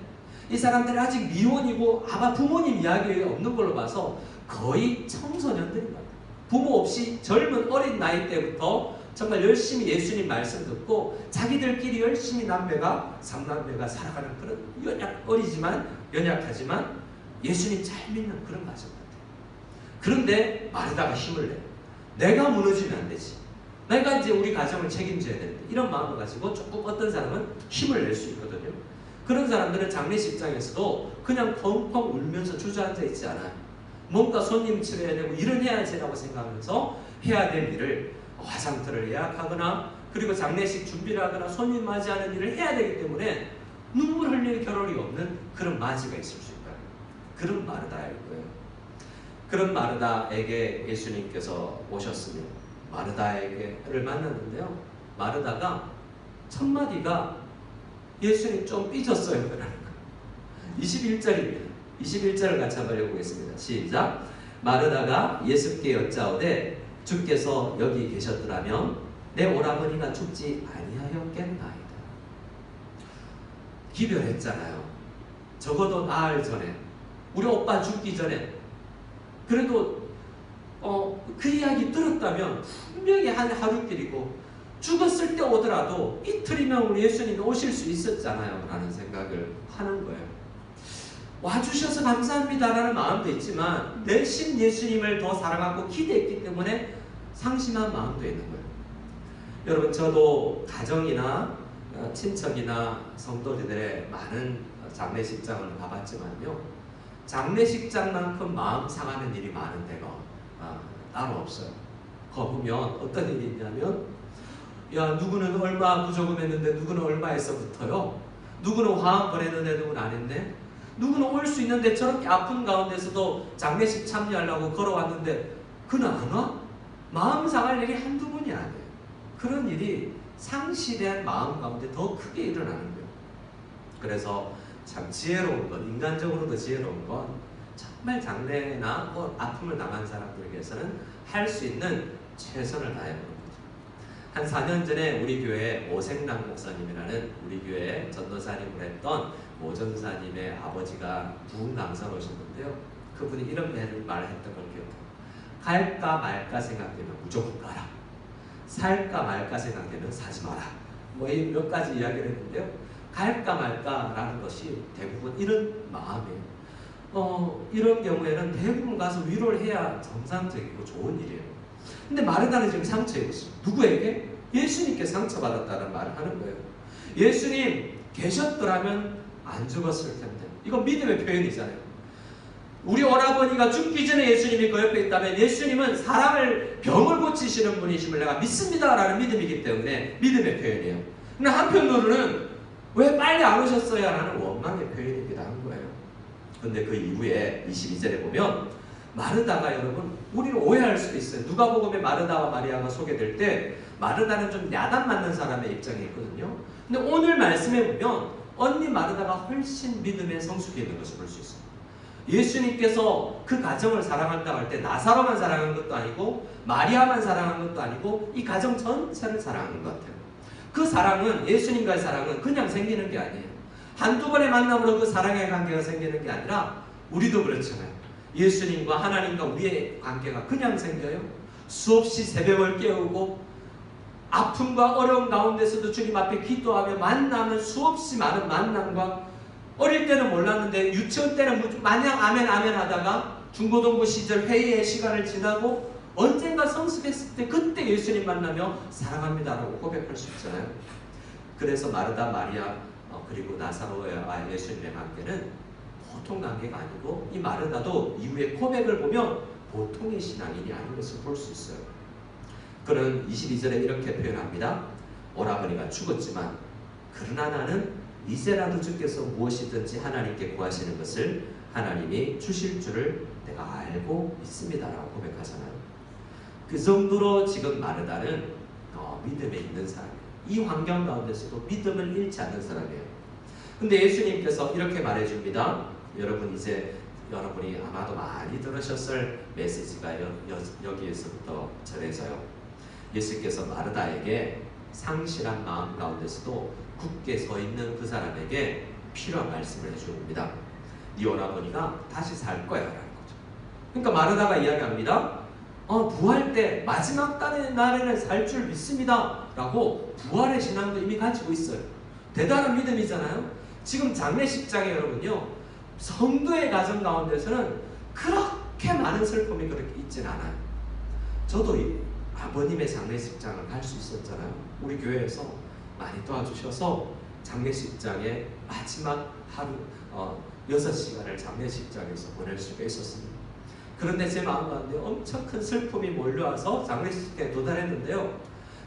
이 사람들이 아직 미혼이고 아마 부모님 이야기 없는 걸로 봐서 거의 청소년들인 것 같아요. 부모 없이 젊은 어린 나이 때부터 정말 열심히 예수님 말씀 듣고 자기들끼리 열심히 삼남매가 살아가는 그런 어리지만 연약하지만 예수님 잘 믿는 그런 가정 같아요. 그런데 마르다가 힘을 내요. 내가 무너지면 안 되지. 내가 이제 우리 가정을 책임져야 되는데 이런 마음을 가지고 조금 어떤 사람은 힘을 낼 수 있거든요. 그런 사람들은 장례식장에서도 그냥 펑펑 울면서 주저앉아 있지 않아요. 뭔가 손님 치러야 되고 일은 해야지라고 생각하면서 해야 될 일을 화상틀을 예약하거나 그리고 장례식 준비를 하거나 손님 맞이하는 일을 해야 되기 때문에 눈물 흘릴 겨를이 없는 그런 맞이가 있을 수 있다. 그런 마르다일 거예요. 그런 마르다에게 예수님께서 오셨으며 마르다에게를 만났는데요. 마르다가 첫 마디가 예수님 좀 삐졌어요. 21절입니다. 21절을 같이 한번 읽어보겠습니다. 시작. 마르다가 예수께 여짜오되 주께서 여기 계셨더라면 내 오라버니가 죽지 아니하였겠나이다. 기별했잖아요. 적어도 나흘 전에, 우리 오빠 죽기 전에 그래도 그 이야기 들었다면 분명히 한 하루길이고 죽었을 때 오더라도 이틀이면 우리 예수님이 오실 수 있었잖아요 라는 생각을 하는 거예요. 와주셔서 감사합니다라는 마음도 있지만 내심 예수님을 더 사랑하고 기대했기 때문에 상심한 마음도 있는 거예요. 여러분, 저도 가정이나 친척이나 성도들의 많은 장례식장을 가봤지만요, 장례식장만큼 마음 상하는 일이 많은 데가 따로 없어요. 거 보면 어떤 일이 있냐면, 야, 누구는 얼마 부조금했는데 누구는 얼마에서부터요, 누구는 화환 보냈는데 누구는 안 했네, 누구는 올 수 있는데 저렇게 아픈 가운데서도 장례식 참여하려고 걸어왔는데 그는 안 와? 마음 상할 일이 한두 번이 아니에요. 그런 일이 상실한 마음 가운데 더 크게 일어나는 거예요. 그래서 참 지혜로운 건, 인간적으로도 지혜로운 건 정말 장례나 아픔을 당한 사람들에게서는 할 수 있는 최선을 다해보는 거죠. 한 4년 전에 우리 교회 오생남 목사님이라는 우리 교회 전도사님을 했던 오 전사님의 아버지가 부흥강사로 오셨는데요, 그분이 이런 말을 했던 걸 기억해요. 갈까 말까 생각되면 무조건 가라, 살까 말까 생각되면 사지 마라. 이 몇 가지 이야기를 했는데요, 갈까 말까라는 것이 대부분 이런 마음이에요. 이런 경우에는 대부분 가서 위로를 해야 정상적이고 좋은 일이에요. 근데 마르다는 지금 상처 입었어요. 누구에게? 예수님께 상처받았다는 말을 하는 거예요. 예수님 계셨더라면 안 죽었을 텐데. 이건 믿음의 표현이잖아요. 우리 오라버니가 죽기 전에 예수님이 그 옆에 있다면 예수님은 사람을 병을 고치시는 분이심을 내가 믿습니다 라는 믿음이기 때문에 믿음의 표현이에요. 근데 한편으로는 왜 빨리 안 오셨어야 라는 원망의 표현이기도 한 거예요. 근데 그 이후에 22절에 보면 마르다가, 여러분, 우리를 오해할 수도 있어요. 누가복음에 마르다와 마리아가 소개될 때 마르다는 좀 야단 맞는 사람의 입장이 있거든요. 근데 오늘 말씀에 보면 언니 마르다가 훨씬 믿음에 성숙해 있는 것을 볼 수 있어요. 예수님께서 그 가정을 사랑한다고 할 때 나사로만 사랑한 것도 아니고 마리아만 사랑한 것도 아니고 이 가정 전체를 사랑하는 것 같아요. 그 사랑은, 예수님과의 사랑은 그냥 생기는 게 아니에요. 한두 번의 만남으로 그 사랑의 관계가 생기는 게 아니라 우리도 그렇잖아요. 예수님과 하나님과 우리의 관계가 그냥 생겨요. 수없이 새벽을 깨우고 아픔과 어려움 가운데서도 주님 앞에 기도하며 만나는 수없이 많은 만남과, 어릴 때는 몰랐는데 유치원 때는 마냥 아멘 아멘 하다가 중고등부 시절 회의의 시간을 지나고 언젠가 성숙했을 때 그때 예수님 만나며 사랑합니다라고 고백할 수 있잖아요. 그래서 마르다, 마리아 그리고 나사로와 예수님의 관계는 보통 관계가 아니고, 이 마르다도 이후에 고백을 보면 보통의 신앙인이 아닌 것을 볼 수 있어요. 그는 22절에 이렇게 표현합니다. 오라버니가 죽었지만 그러나 나는 이제라도 주께서 무엇이든지 하나님께 구하시는 것을 하나님이 주실 줄을 내가 알고 있습니다 라고 고백하잖아요. 그 정도로 지금 마르다는 믿음에 있는 사람이에요. 이 환경 가운데서도 믿음을 잃지 않는 사람이에요. 근데 예수님께서 이렇게 말해줍니다. 여러분이 아마도 많이 들으셨을 메시지가 여기에서부터 전해져요. 예수께서 마르다에게 상실한 마음 가운데서도 굳게 서 있는 그 사람에게 필요한 말씀을 해줍니다. 네 오라버니가 다시 살 거야 라는 거죠. 그러니까 마르다가 이야기합니다. 부활 때 마지막 날에는 살 줄 믿습니다 라고 부활의 신앙도 이미 가지고 있어요. 대단한 믿음이잖아요. 지금 장례식장에 여러분요, 성도의 가정 가운데서는 그렇게 많은 슬픔이 그렇게 있진 않아요. 저도 아버님의 장례식장을 갈 수 있었잖아요. 우리 교회에서 많이 도와주셔서 장례식장에 마지막 하루 6시간을 장례식장에서 보낼 수가 있었습니다. 그런데 제 마음 가운데 엄청 큰 슬픔이 몰려와서 장례식장에 도달했는데요,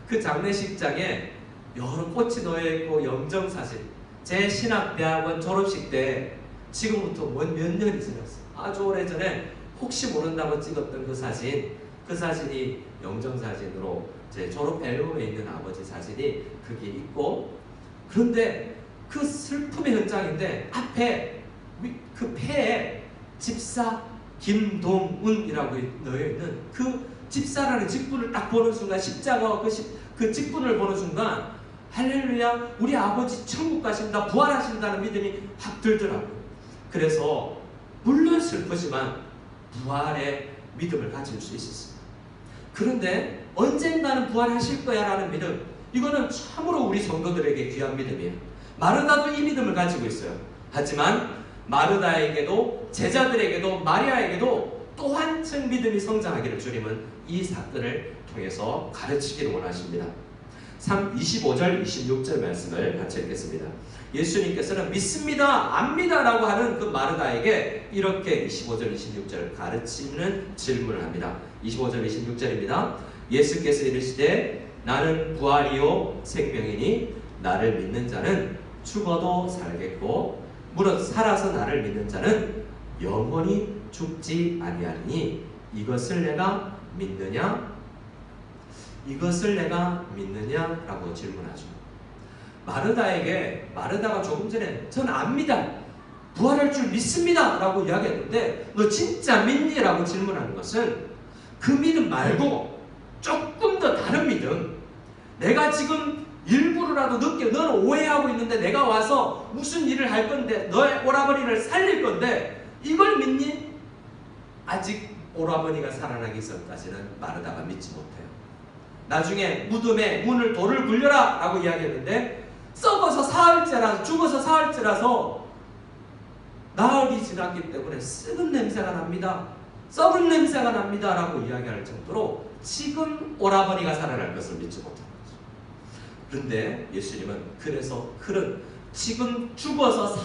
그 장례식장에 여러 꽃이 놓여있고 영정사진, 제 신학대학원 졸업식 때 지금부터 몇 년이 지났어요. 아주 오래전에 혹시 모른다고 찍었던 그 사진이 영정사진으로 제 졸업 앨범에 있는 아버지 사진이 그게 있고, 그런데 그 슬픔의 현장인데 앞에 그 폐에 집사 김동운이라고 넣여있는 그 집사라는 직분을 딱 보는 순간, 십자가와 그 직분을 보는 순간 할렐루야, 우리 아버지 천국 가신다, 부활하신다는 믿음이 확 들더라고요. 그래서 물론 슬프지만 부활의 믿음을 가질 수 있었습니다. 그런데 언젠가는 부활하실 거야 라는 믿음, 이거는 참으로 우리 성도들에게 귀한 믿음이에요. 마르다도 이 믿음을 가지고 있어요. 하지만 마르다에게도 제자들에게도 마리아에게도 또 한층 믿음이 성장하기를 주님은 이 사건을 통해서 가르치기를 원하십니다. 25절 26절 말씀을 같이 읽겠습니다. 예수님께서는 믿습니다, 압니다 라고 하는 그 마르다에게 이렇게 25절 26절 가르치는 질문을 합니다. 25절 26절입니다. 예수께서 이르시되 나는 부활이요 생명이니 나를 믿는 자는 죽어도 살겠고 무릇 살아서 나를 믿는 자는 영원히 죽지 아니하리니 이것을 내가 믿느냐? 이것을 내가 믿느냐? 라고 질문하죠. 마르다가 조금 전에 저는 압니다, 부활할 줄 믿습니다 라고 이야기했는데 너 진짜 믿니? 라고 질문하는 것은 그 믿음 말고 조금 더 다른 믿음, 내가 지금 일부러라도 늦게 너는 오해하고 있는데 내가 와서 무슨 일을 할 건데 너의 오라버니를 살릴 건데 이걸 믿니? 아직 오라버니가 살아나기 전까지는 마르다가 믿지 못해요. 나중에 무덤에 문을 돌을 굴려라 라고 이야기했는데 썩어서 사흘째라서, 죽어서 사흘째라서 나흘이 지났기 때문에 썩은 냄새가 납니다, 썩은 냄새가 납니다 라고 이야기할 정도로 지금 오라버니가 살아날 것을 믿지 못합니다. 그런데 예수님은 그래서 그런 지금 죽어서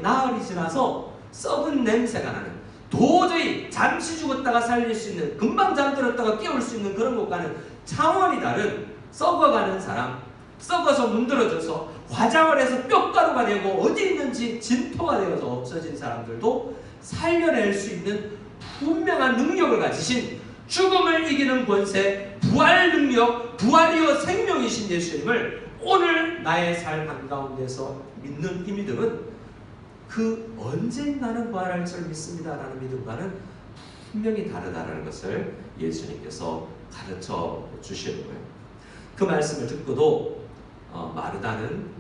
나흘이 지나서 썩은 냄새가 나는, 도저히 잠시 죽었다가 살릴 수 있는, 금방 잠들었다가 깨울 수 있는 그런 것과는 차원이 다른 썩어가는 사람, 썩어서 문드러져서 화장을 해서 뼈가루가 되고 어디 있는지 진토가 되어서 없어진 사람들도 살려낼 수 있는 분명한 능력을 가지신, 죽음을 이기는 권세, 부활 능력, 부활이요 생명이신 예수님을 오늘 나의 삶 한가운데서 믿는 이 믿음은 그 언젠가는 부활할 줄 믿습니다 라는 믿음과는 분명히 다르다는 것을 예수님께서 가르쳐 주시는 거예요. 그 말씀을 듣고도 마르다는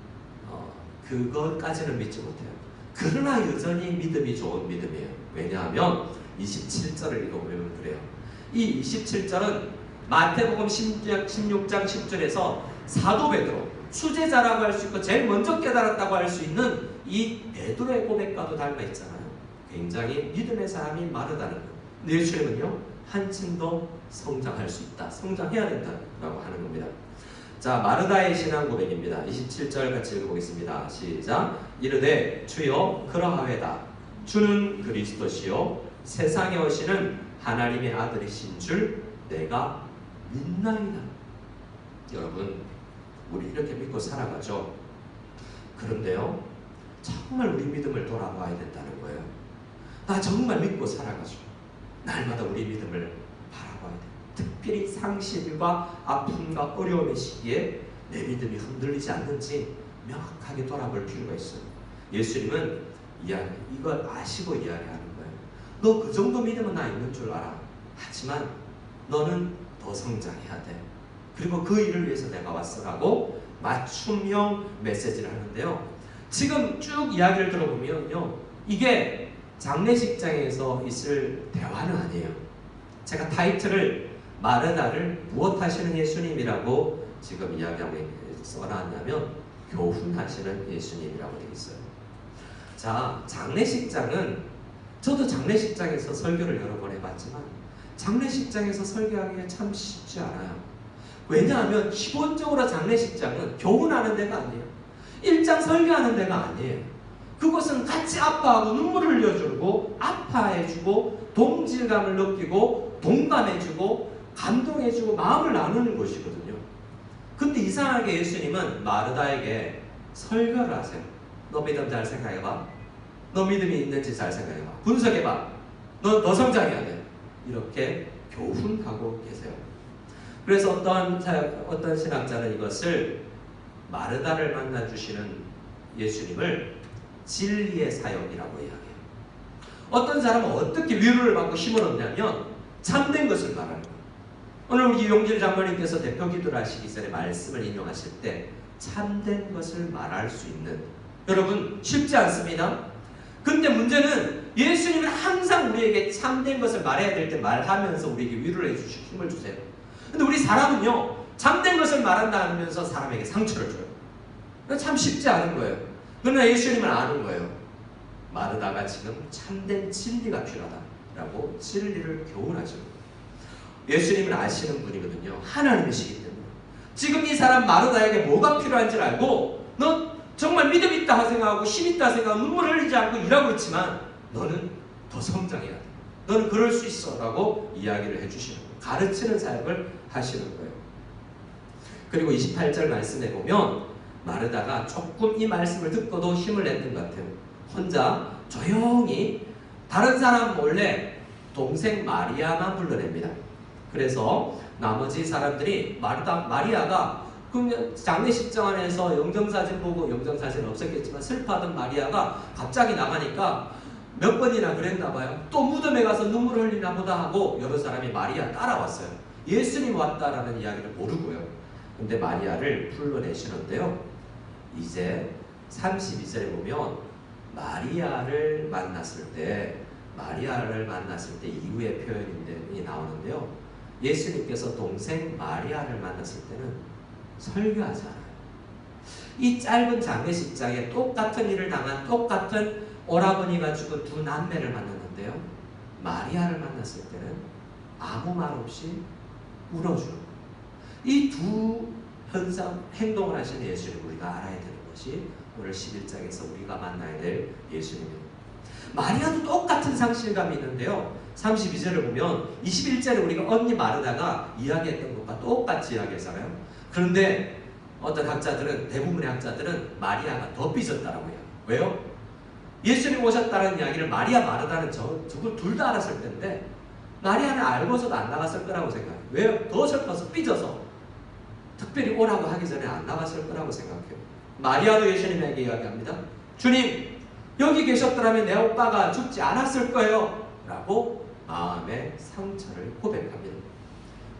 그것까지는 믿지 못해요. 그러나 여전히 믿음이 좋은 믿음이에요. 왜냐하면 27절을 읽어보면 그래요. 이 27절은 마태복음 16장 10절에서 사도 베드로, 수제자라고 할 수 있고 제일 먼저 깨달았다고 할 수 있는 이 베드로의 고백과도 닮아 있잖아요. 굉장히 믿음의 사람이 마르다는 거예요. 근데 예수님은요, 한층 더 성장할 수 있다, 성장해야 된다라고 하는 겁니다. 자, 마르다의 신앙 고백입니다. 27절 같이 읽어보겠습니다. 시작. 이르되 주여 그러하외다. 주는 그리스도시요 세상에 오시는 하나님의 아들이신 줄 내가 믿나이다. 여러분, 우리 이렇게 믿고 살아가죠. 그런데요, 정말 우리 믿음을 돌아봐야 된다는 거예요. 나 정말 믿고 살아가죠. 날마다 우리 믿음을 바라봐야 돼. 특별히 상실과 아픔과 어려움의 시기에 내 믿음이 흔들리지 않는지 명확하게 돌아볼 필요가 있어요. 예수님은 이걸 아시고 이야기하는 거예요. 너 그 정도 믿음은 나 있는 줄 알아. 하지만 너는 더 성장해야 돼. 그리고 그 일을 위해서 내가 왔어라고 맞춤형 메시지를 하는데요. 지금 쭉 이야기를 들어보면요, 이게 장례식장에서 있을 대화는 아니에요. 제가 타이틀을 마르다를 무엇 하시는 예수님이라고 지금 이야기하고 써놨냐면 교훈하시는 예수님이라고 되어 있어요. 자, 장례식장은 저도 장례식장에서 설교를 여러 번 해봤지만 장례식장에서 설교하기가 참 쉽지 않아요. 왜냐하면 기본적으로 장례식장은 교훈하는 데가 아니에요. 일장 설교하는 데가 아니에요. 그것은 같이 아파하고 눈물을 흘려주고 아파해주고 동질감을 느끼고 동감해주고 감동해주고 마음을 나누는 곳이거든요. 근데 이상하게 예수님은 마르다에게 설교를 하세요. 너 믿음 잘 생각해봐. 너 믿음이 있는지 잘 생각해봐. 분석해봐. 너 더 성장해야 돼. 이렇게 교훈하고 계세요. 그래서 어떤 신학자는 이것을 마르다를 만나주시는 예수님을 진리의 사역이라고 이야기해요. 어떤 사람은 어떻게 위로를 받고 힘을 얻냐면 참된 것을 말하는 거예요. 오늘 우리 용질 장로님께서 대표 기도를 하시기 전에 말씀을 인용하실 때 참된 것을 말할 수 있는, 여러분 쉽지 않습니다. 근데 문제는 예수님은 항상 우리에게 참된 것을 말해야 될 때 말하면서 우리에게 위로를 해주시고 힘을 주세요. 근데 우리 사람은요, 참된 것을 말한다 하면서 사람에게 상처를 줘요. 참 쉽지 않은 거예요. 그러나 예수님은 아는 거예요. 마르다가 지금 참된 진리가 필요하다라고 진리를 교훈하시는 거예요. 예수님은 아시는 분이거든요. 하나님이시기 때문에. 지금 이 사람 마르다에게 뭐가 필요한지를 알고, 너 정말 믿음 있다 생각하고 힘 있다 생각하고 눈물을 흘리지 않고 일하고 있지만 너는 더 성장해야 돼. 너는 그럴 수 있어 라고 이야기를 해주시는 거예요. 가르치는 사역을 하시는 거예요. 그리고 28절 말씀에 보면 마르다가 조금 이 말씀을 듣고도 힘을 냈던 것 같아요. 혼자 조용히 다른 사람 몰래 동생 마리아만 불러냅니다. 그래서 나머지 사람들이 마리아가 그러면 장례식장 안에서 영정사진 보고, 영정사진 없었겠지만 슬퍼하던 마리아가 갑자기 나가니까 몇 번이나 그랬나 봐요. 또 무덤에 가서 눈물을 흘리나 보다 하고 여러 사람이 마리아 따라왔어요. 예수님 왔다라는 이야기를 모르고요. 근데 마리아를 불러내시는데요. 이제 32절에 보면 마리아를 만났을 때 이후의 표현이 나오는데요. 예수님께서 동생 마리아를 만났을 때는 설교하지 않아요. 이 짧은 장례식장에 똑같은 일을 당한 똑같은 오라버니가 죽은 두 남매를 만났는데요. 마리아를 만났을 때는 아무 말 없이 울어주는 거예요. 이 두 행동을 하신 예수님, 우리가 알아야 되는 것이 오늘 11장에서 우리가 만나야 될 예수님입니다. 마리아도 똑같은 상실감이 있는데요. 32절을 보면 21절에 우리가 언니 마르다가 이야기했던 것과 똑같이 이야기했잖아요. 그런데 어떤 학자들은, 대부분의 학자들은 마리아가 더 삐졌다라고 해요. 왜요? 예수님 오셨다는 이야기를 마리아 마르다는 저걸 둘 다 알았을 텐데 마리아는 알고서도 안 나갔을 거라고 생각해요. 왜요? 더 슬퍼서 삐져서 특별히 오라고 하기 전에 안 나갔을 거라고 생각해요. 마리아도 예수님에게 이야기합니다. 주님, 여기 계셨더라면 내 오빠가 죽지 않았을 거예요 라고 마음의 상처를 고백합니다.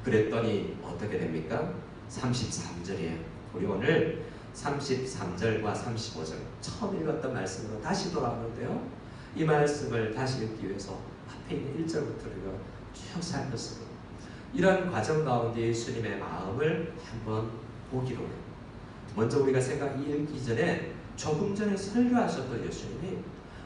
그랬더니 어떻게 됩니까? 33절이에요. 우리 오늘 33절과 35절 처음 읽었던 말씀으로 다시 돌아오는데요. 이 말씀을 다시 읽기 위해서 앞에 있는 1절부터 우리가 쭉 살폈습니다. 이런 과정 가운데 예수님의 마음을 한번 보기로 해요. 먼저 우리가 읽기 전에 조금 전에 설교하셨던 예수님이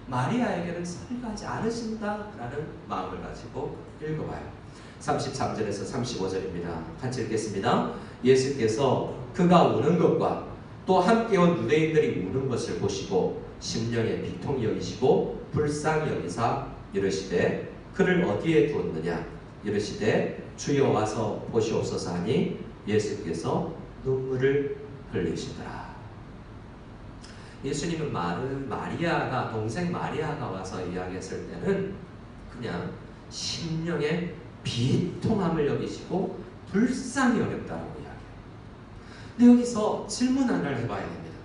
마리아에게는 설교하지 않으신다라는 마음을 가지고 읽어봐요. 33절에서 35절입니다. 같이 읽겠습니다. 예수께서 그가 우는 것과 또 함께 온 유대인들이 우는 것을 보시고 심령에 비통히 여기시고 불쌍히 여기사 이르시되 그를 어디에 두었느냐 이르시되 주여 와서 보시옵소서 하니 예수께서 눈물을 흘리시더라. 예수님은 마리아가, 동생 마리아가 와서 이야기했을 때는 그냥 심령에 비통함을 여기시고 불쌍히 여겼다라고 이야기해요. 근데 여기서 질문 하나를 해봐야 됩니다.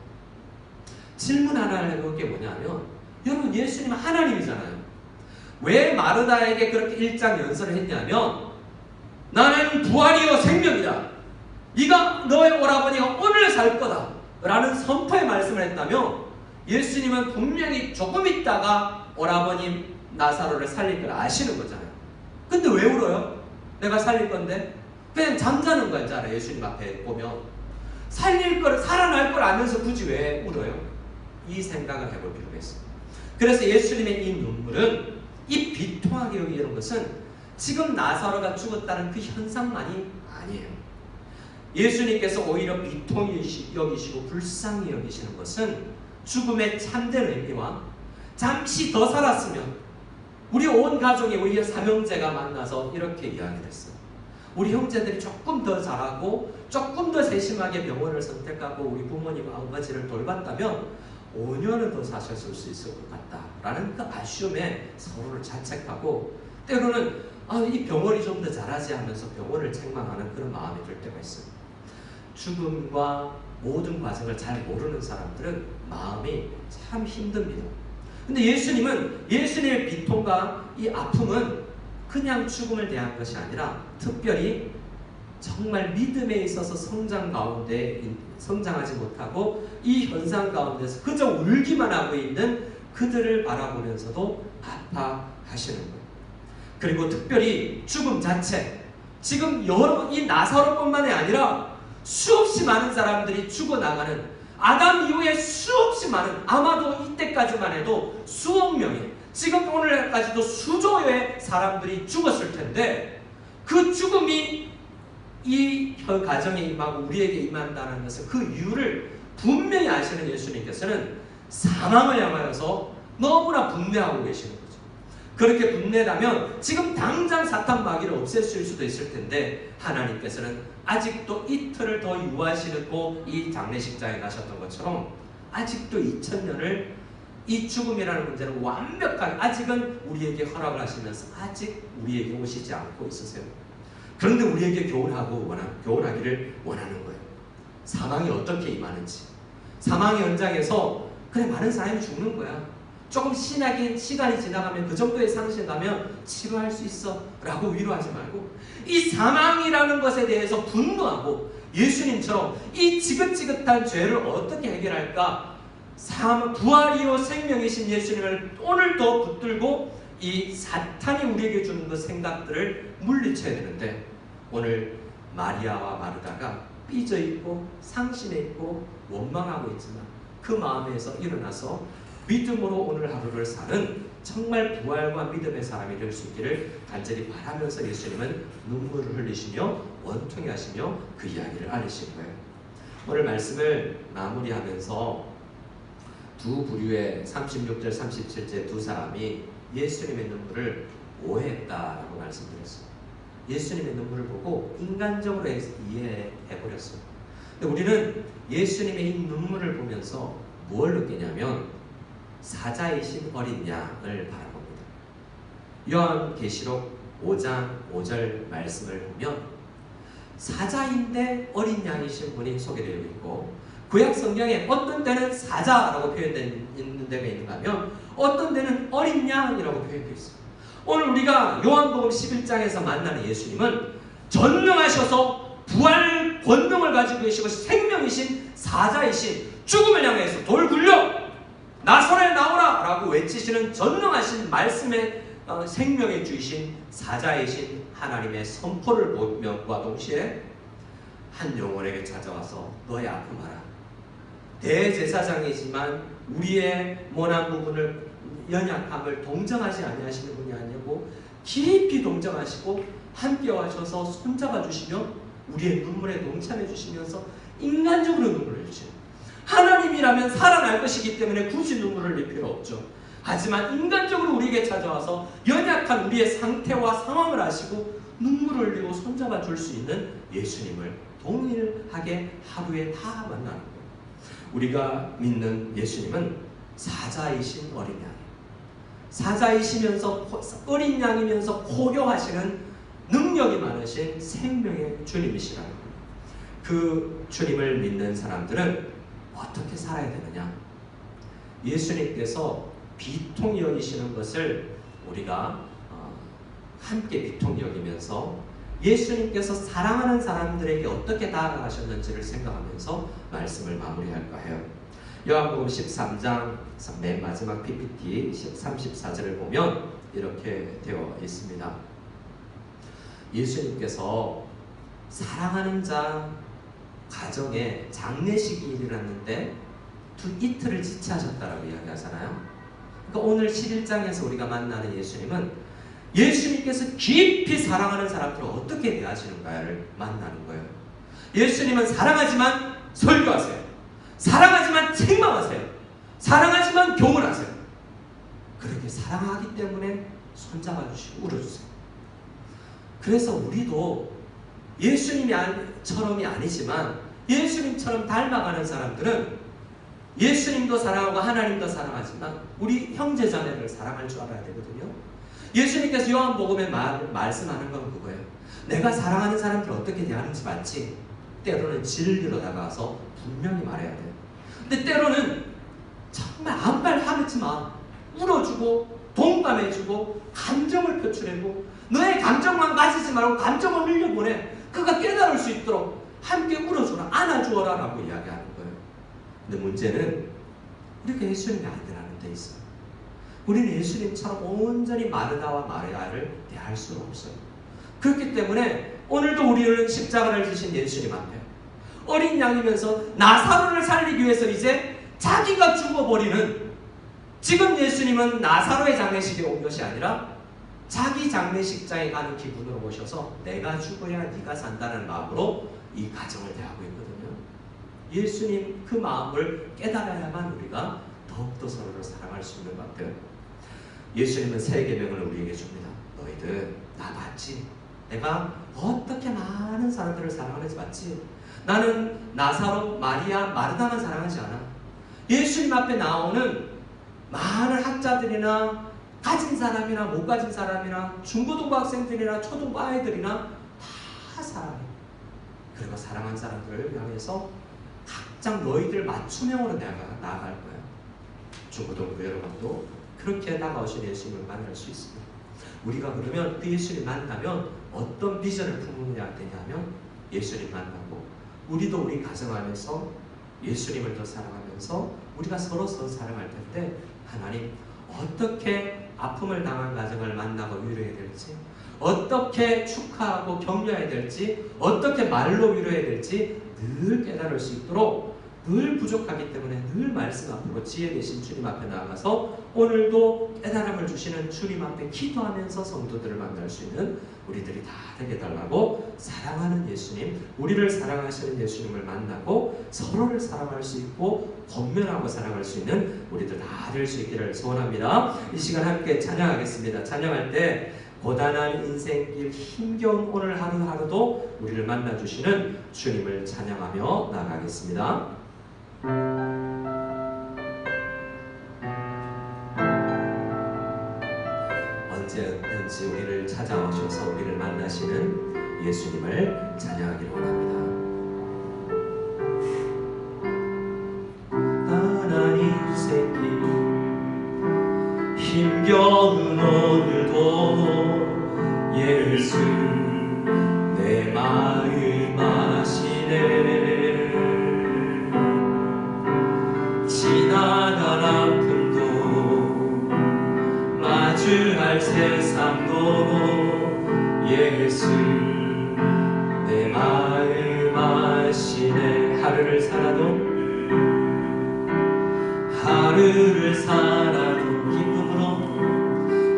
질문 하나를 해볼 게 뭐냐면, 여러분 예수님은 하나님이잖아요. 왜 마르다에게 그렇게 일장연설을 했냐면, 나는 부활이요 생명이다. 네가 너의 오라버니가 오늘 살 거다 라는 선포의 말씀을 했다면, 예수님은 분명히 조금 있다가 오라버님 나사로를 살릴 걸 아시는 거잖아요. 근데 왜 울어요? 내가 살릴 건데? 그냥 잠자는 거야. 잘 예수님 앞에 보면 살릴 걸, 살아날 걸 알면서 굳이 왜 울어요? 이 생각을 해볼 필요가 있어요. 그래서 예수님의 이 눈물은, 이 비통하게 여기는 것은 지금 나사로가 죽었다는 그 현상만이 아니에요. 예수님께서 오히려 비통히 여기시고 불쌍히 여기시는 것은 죽음의 참된 의미와 잠시 더 살았으면 우리 온 가족이, 우리 삼형제가 만나서 이렇게 이야기를 했어요. 우리 형제들이 조금 더 잘하고 조금 더 세심하게 병원을 선택하고 우리 부모님 아버지를 돌봤다면 5년은 더 사셨을 수 있을 것 같다라는 그 아쉬움에 서로를 자책하고, 때로는 이 병원이 좀 더 잘하지 하면서 병원을 책망하는 그런 마음이 들 때가 있어요. 죽음과 모든 과정을 잘 모르는 사람들은 마음이 참 힘듭니다. 근데 예수님은, 예수님의 비통과 이 아픔은 그냥 죽음을 대한 것이 아니라 특별히 정말 믿음에 있어서 성장하지 못하고 이 현상 가운데서 그저 울기만 하고 있는 그들을 바라보면서도 아파하시는 거예요. 그리고 특별히 죽음 자체, 지금 이 나사로뿐만이 아니라 수없이 많은 사람들이 죽어나가는, 아담 이후에 수없이 많은, 아마도 이때까지만 해도 수억 명의, 지금 오늘까지도 수조의 사람들이 죽었을 텐데, 그 죽음이 이 가정에 임하고 우리에게 임한다는 것은 그 이유를 분명히 아시는 예수님께서는 사망을 향하여서 너무나 분내하고 계시는 거죠. 그렇게 분내다면 지금 당장 사탄 마귀를 없애실 수도 있을 텐데, 하나님께서는 아직도 이틀을 더 유하시고 이 장례식장에 가셨던 것처럼 아직도 2000년을 이 죽음이라는 문제를 완벽하게 아직은 우리에게 허락을 하시면서 아직 우리에게 오시지 않고 있으세요. 그런데 우리에게 교훈하기를 원하는 거예요. 사망이 어떻게 임하는지. 사망의 현장에서 그래 많은 사람이 죽는 거야. 조금 시간이 지나가면, 그 정도의 상실이 나면 치료할 수 있어 라고 위로하지 말고, 이 사망이라는 것에 대해서 분노하고 예수님처럼 이 지긋지긋한 죄를 어떻게 해결할까, 부활이요 생명이신 예수님을 오늘도 붙들고 이 사탄이 우리에게 주는 그 생각들을 물리쳐야 되는데, 오늘 마리아와 마르다가 삐져있고 상심해있고 원망하고 있지만 그 마음에서 일어나서 믿음으로 오늘 하루를 사는 정말 부활과 믿음의 사람이 될 수 있기를 간절히 바라면서 예수님은 눈물을 흘리시며 원통해 하시며 그 이야기를 알리신 거예요. 오늘 말씀을 마무리하면서 두 부류의 36절 37절 두 사람이 예수님의 눈물을 오해했다라고 말씀드렸어요. 예수님의 눈물을 보고 인간적으로 이해해버렸어요. 근데 우리는 예수님의 이 눈물을 보면서 뭘 느끼냐면 사자이신 어린 양을 바라봅니다. 요한계시록 5장 5절 말씀을 보면 사자인데 어린 양이신 분이 소개되어 있고, 구약 성경에 어떤 때는 사자라고 표현되어 있는 데가 있는가 하면 어떤 때는 어린 양이라고 표현되어 있습니다. 오늘 우리가 요한복음 11장에서 만나는 예수님은 전능하셔서 부활 권능을 가지고 계시고 생명이신 사자이신, 죽음을 향해서 돌 굴려 나서래 나오라 라고 외치시는 전능하신 말씀의 생명의 주이신 사자이신 하나님의 선포를 보면과 동시에 한 영혼에게 찾아와서 너의 아픔하라. 대제사장이지만 우리의 모난 부분을, 연약함을 동정하지 아니하시는 분이 아니고 깊이 동정하시고 함께 와셔서 손잡아 주시며 우리의 눈물에 동참해 주시면서 인간적으로 눈물을 흘리시는, 하나님이라면 살아날 것이기 때문에 굳이 눈물을 흘릴 필요 없죠. 하지만 인간적으로 우리에게 찾아와서 연약한 우리의 상태와 상황을 아시고 눈물을 흘리고 손잡아 줄 수 있는 예수님을 동일하게 하루에 다 만나는 거예요. 우리가 믿는 예수님은 사자이신 어린 양, 사자이시면서 어린 양이면서 고려하시는 능력이 많으신 생명의 주님이시라는 거예요. 그 주님을 믿는 사람들은 어떻게 살아야 되느냐? 예수님께서 비통히 여기시는 것을 우리가 함께 비통히 여기면서 예수님께서 사랑하는 사람들에게 어떻게 다가가셨는지를 생각하면서 말씀을 마무리할까 해요. 요한복음 13장 맨 마지막 PPT 34절을 보면 이렇게 되어 있습니다. 예수님께서 사랑하는 자 가정에 장례식이 일어났는데 이틀을 지체하셨다라고 이야기하잖아요. 그러니까 오늘 11장에서 우리가 만나는 예수님은 예수님께서 깊이 사랑하는 사람들을 어떻게 대하시는가를 만나는 거예요. 예수님은 사랑하지만 설교하세요. 사랑하지만 책망하세요. 사랑하지만 교훈하세요. 그렇게 사랑하기 때문에 손잡아 주시고 울어주세요. 그래서 우리도 예수님처럼이 아니지만 예수님처럼 닮아가는 사람들은 예수님도 사랑하고 하나님도 사랑하지만 우리 형제자매를 사랑할 줄 알아야 되거든요. 예수님께서 요한복음에 말씀하는 건 그거예요. 내가 사랑하는 사람들 어떻게 대하는지 맞지? 때로는 진리로 다가와서 분명히 말해야 돼요. 근데 때로는 정말 아무 말 하지 마. 울어주고 동감해주고 감정을 표출하고 너의 감정만 가지지 말고 감정을 흘려보내. 그가 깨달을 수 있도록 함께 울어주라, 안아주어라 라고 이야기하는 거예요. 근데 문제는 우리가 예수님이 안 되라는 데 있어요. 우리는 예수님처럼 온전히 마르다와 마리아를 대할 수는 없어요. 그렇기 때문에 오늘도 우리는 십자가를 지신 예수님 앞에 어린 양이면서 나사로를 살리기 위해서 이제 자기가 죽어버리는, 지금 예수님은 나사로의 장례식에 온 것이 아니라 자기 장례식장에 가는 기분으로 오셔서 내가 죽어야 네가 산다는 마음으로 이 가정을 대하고 있거든요. 예수님 그 마음을 깨달아야만 우리가 더욱더 서로를 사랑할 수 있는 것 같아요. 예수님은 세 계명을 우리에게 줍니다. 너희들 나 봤지? 내가 어떻게 많은 사람들을 사랑하는지 봤지? 나는 나사로, 마리아, 마르다만 사랑하지 않아. 예수님 앞에 나오는 많은 학자들이나 가진 사람이나 못 가진 사람이나 중고등부 학생들이나 초등부 아이들이나 다 사랑해. 그리고 사랑한 사람들을 향해서 각장 너희들 맞춤형으로 나아갈 거야. 중고등부 여러분도 그렇게 다가오신 예수님을 만날 수 있습니다. 우리가 그러면 그 예수님 만나면 어떤 비전을 품어야 되냐면, 예수님 만나고 우리도 우리 가정 안에서 예수님을 더 사랑하면서 우리가 서로 사랑할 텐데, 하나님 어떻게 아픔을 당한 가정을 만나고 위로해야 될지, 어떻게 축하하고 격려해야 될지, 어떻게 말로 위로해야 될지 늘 깨달을 수 있도록, 늘 부족하기 때문에 늘 말씀 앞으로 지혜 되신 주님 앞에 나아가서 오늘도 깨달음을 주시는 주님 앞에 기도하면서 성도들을 만날 수 있는 우리들이 다 되게 달라고, 사랑하는 예수님, 우리를 사랑하시는 예수님을 만나고 서로를 사랑할 수 있고 권면하고 사랑할 수 있는 우리들 다 될 수 있기를 소원합니다. 이 시간 함께 찬양하겠습니다. 찬양할 때 고단한 인생길, 힘겨운 오늘 하루하루도 우리를 만나주시는 주님을 찬양하며 나가겠습니다. 언제든지 우리를 찾아오셔서 우리를 만나시는 예수님을 찬양하기를 원합니다. 고단한 인생길, 힘겨운 오늘도 예수 내 마음 아시네. 지나간 아픔도 마주할 세상도 예수 내 마음 아시네. 하루를 살아도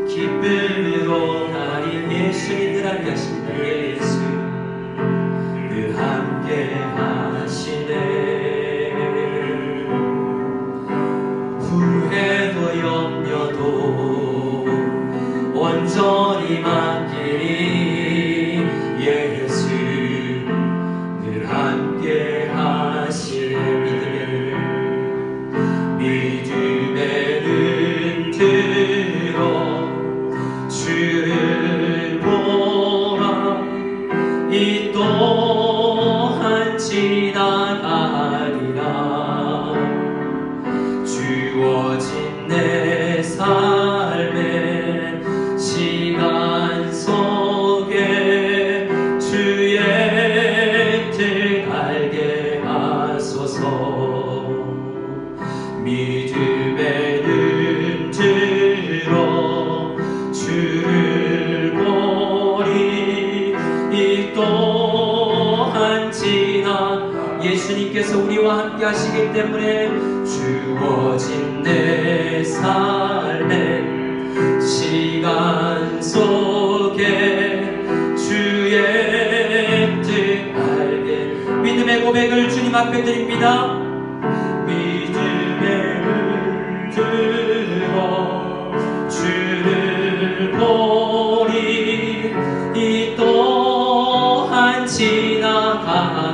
기쁨으로 나를 예수님 늘 함께 하십니다. 예수 늘 함께 하시네. 후회도 염려도 온전히 맡기니 예수 늘 함께 하시네. 믿음의 눈 들어 주를 보라. 이 또한 지나가리라. 주어진 내 삶의 시간 속에 주의 뜻 알게 하소서. 믿음의 눈 들어 주를 보리. 이 또한 예수님께서 우리와 함께 하시기 때문에 주어진 내 삶의 시간 속에 주의 뜻 알게 믿음의 고백을 주님 앞에 드립니다. 믿음의 눈 들어 주를 보리. 이 또한 지나가리라.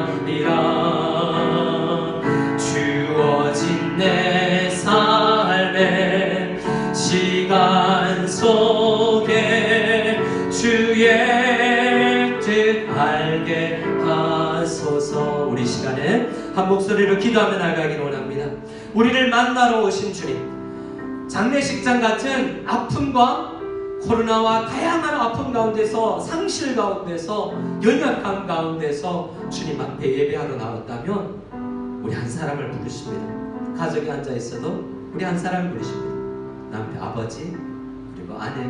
주어진 내 삶의 시간 속에 주의 뜻 알게 하소서. 우리 시간에 한 목소리로 기도하며 나가기를 원합니다. 우리를 만나러 오신 주님, 장례식장 같은 아픔과 코로나와 다양한 아픔 가운데서, 상실 가운데서, 연약함 가운데서 주님 앞에 예배하러 나왔다면 우리 한 사람을 부르십니다. 가족이 앉아 있어도 우리 한 사람을 부르십니다. 남편, 아버지, 그리고 아내,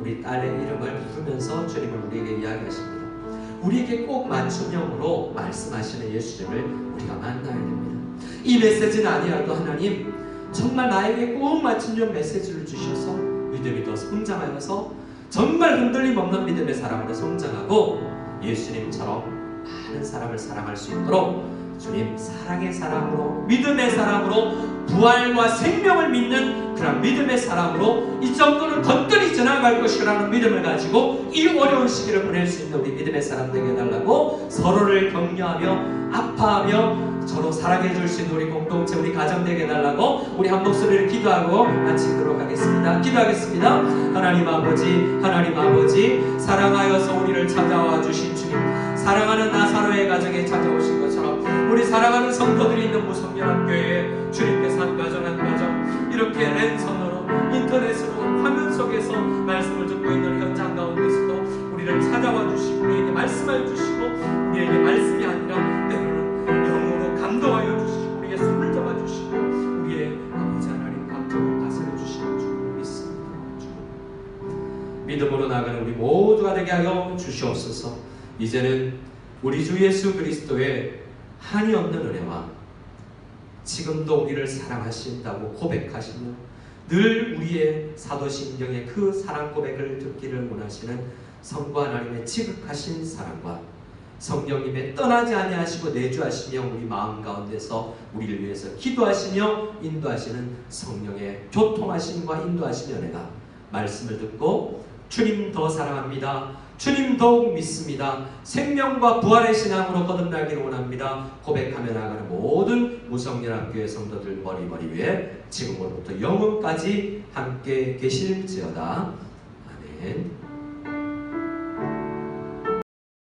우리 딸의 이름을 부르면서 주님을 우리에게 이야기하십니다. 우리에게 꼭 맞춤형으로 말씀하시는 예수님을 우리가 만나야 됩니다. 이 메시지는 아니라도 하나님 정말 나에게 꼭 맞춤형 메시지를 주셔서 믿음이 더 성장하여서 정말 흔들림 없는 믿음의 사람으로 성장하고 예수님처럼 많은 사람을 사랑할 수 있도록 주님 사랑의 사람으로, 믿음의 사람으로, 부활과 생명을 믿는 그런 믿음의 사람으로 이 정도는 건드리 지나갈 것이라는 믿음을 가지고 이 어려운 시기를 보낼 수 있는 우리 믿음의 사람 되게 해달라고 서로를 격려하며 아파하며 서로 사랑해 줄 수 있는 우리 공동체, 우리 가정 되게 해달라고 우리 한 목소리를 기도하고 마치도록 하겠습니다. 기도하겠습니다. 하나님 아버지 사랑하여서 우리를 찾아와 주신 주님, 사랑하는 나사로의 가정에 찾아오신 것처럼 우리 사랑하는 성도들이 있는 무성연합교회에 주님께서 한 가정 한 가정 이렇게 랜선으로 인터넷으로 화면 속에서 말씀을 듣고 있는 현장 가운데서도 우리를 찾아와 주시고 우리에게 말씀해 주시고 우리에게 말씀이 아니라 때로는 영으로 감동하여 주시고 우리의 손을 잡아 주시고 우리의 아버지 하나님 감동을 다스려 주시는 주를 믿습니다. 믿음으로 나가는 우리 모두가 되게 하여 주시옵소서. 이제는 우리 주 예수 그리스도의 한이 없는 은혜와 지금도 우리를 사랑하신다고 고백하시며 늘 우리의 사도신경의 그 사랑 고백을 듣기를 원하시는 성부 하나님의 지극하신 사랑과 성령님의 떠나지 아니하시고 내주하시며 우리 마음 가운데서 우리를 위해서 기도하시며 인도하시는 성령의 교통하심과 인도하심의 은혜가 말씀을 듣고 주님 더 사랑합니다, 주님 더욱 믿습니다, 생명과 부활의 신앙으로 거듭나기를 원합니다 고백하며 나가는 모든 무성연합교회 성도들 머리 위에 지금으로부터 영원까지 함께 계실지어다. 아멘.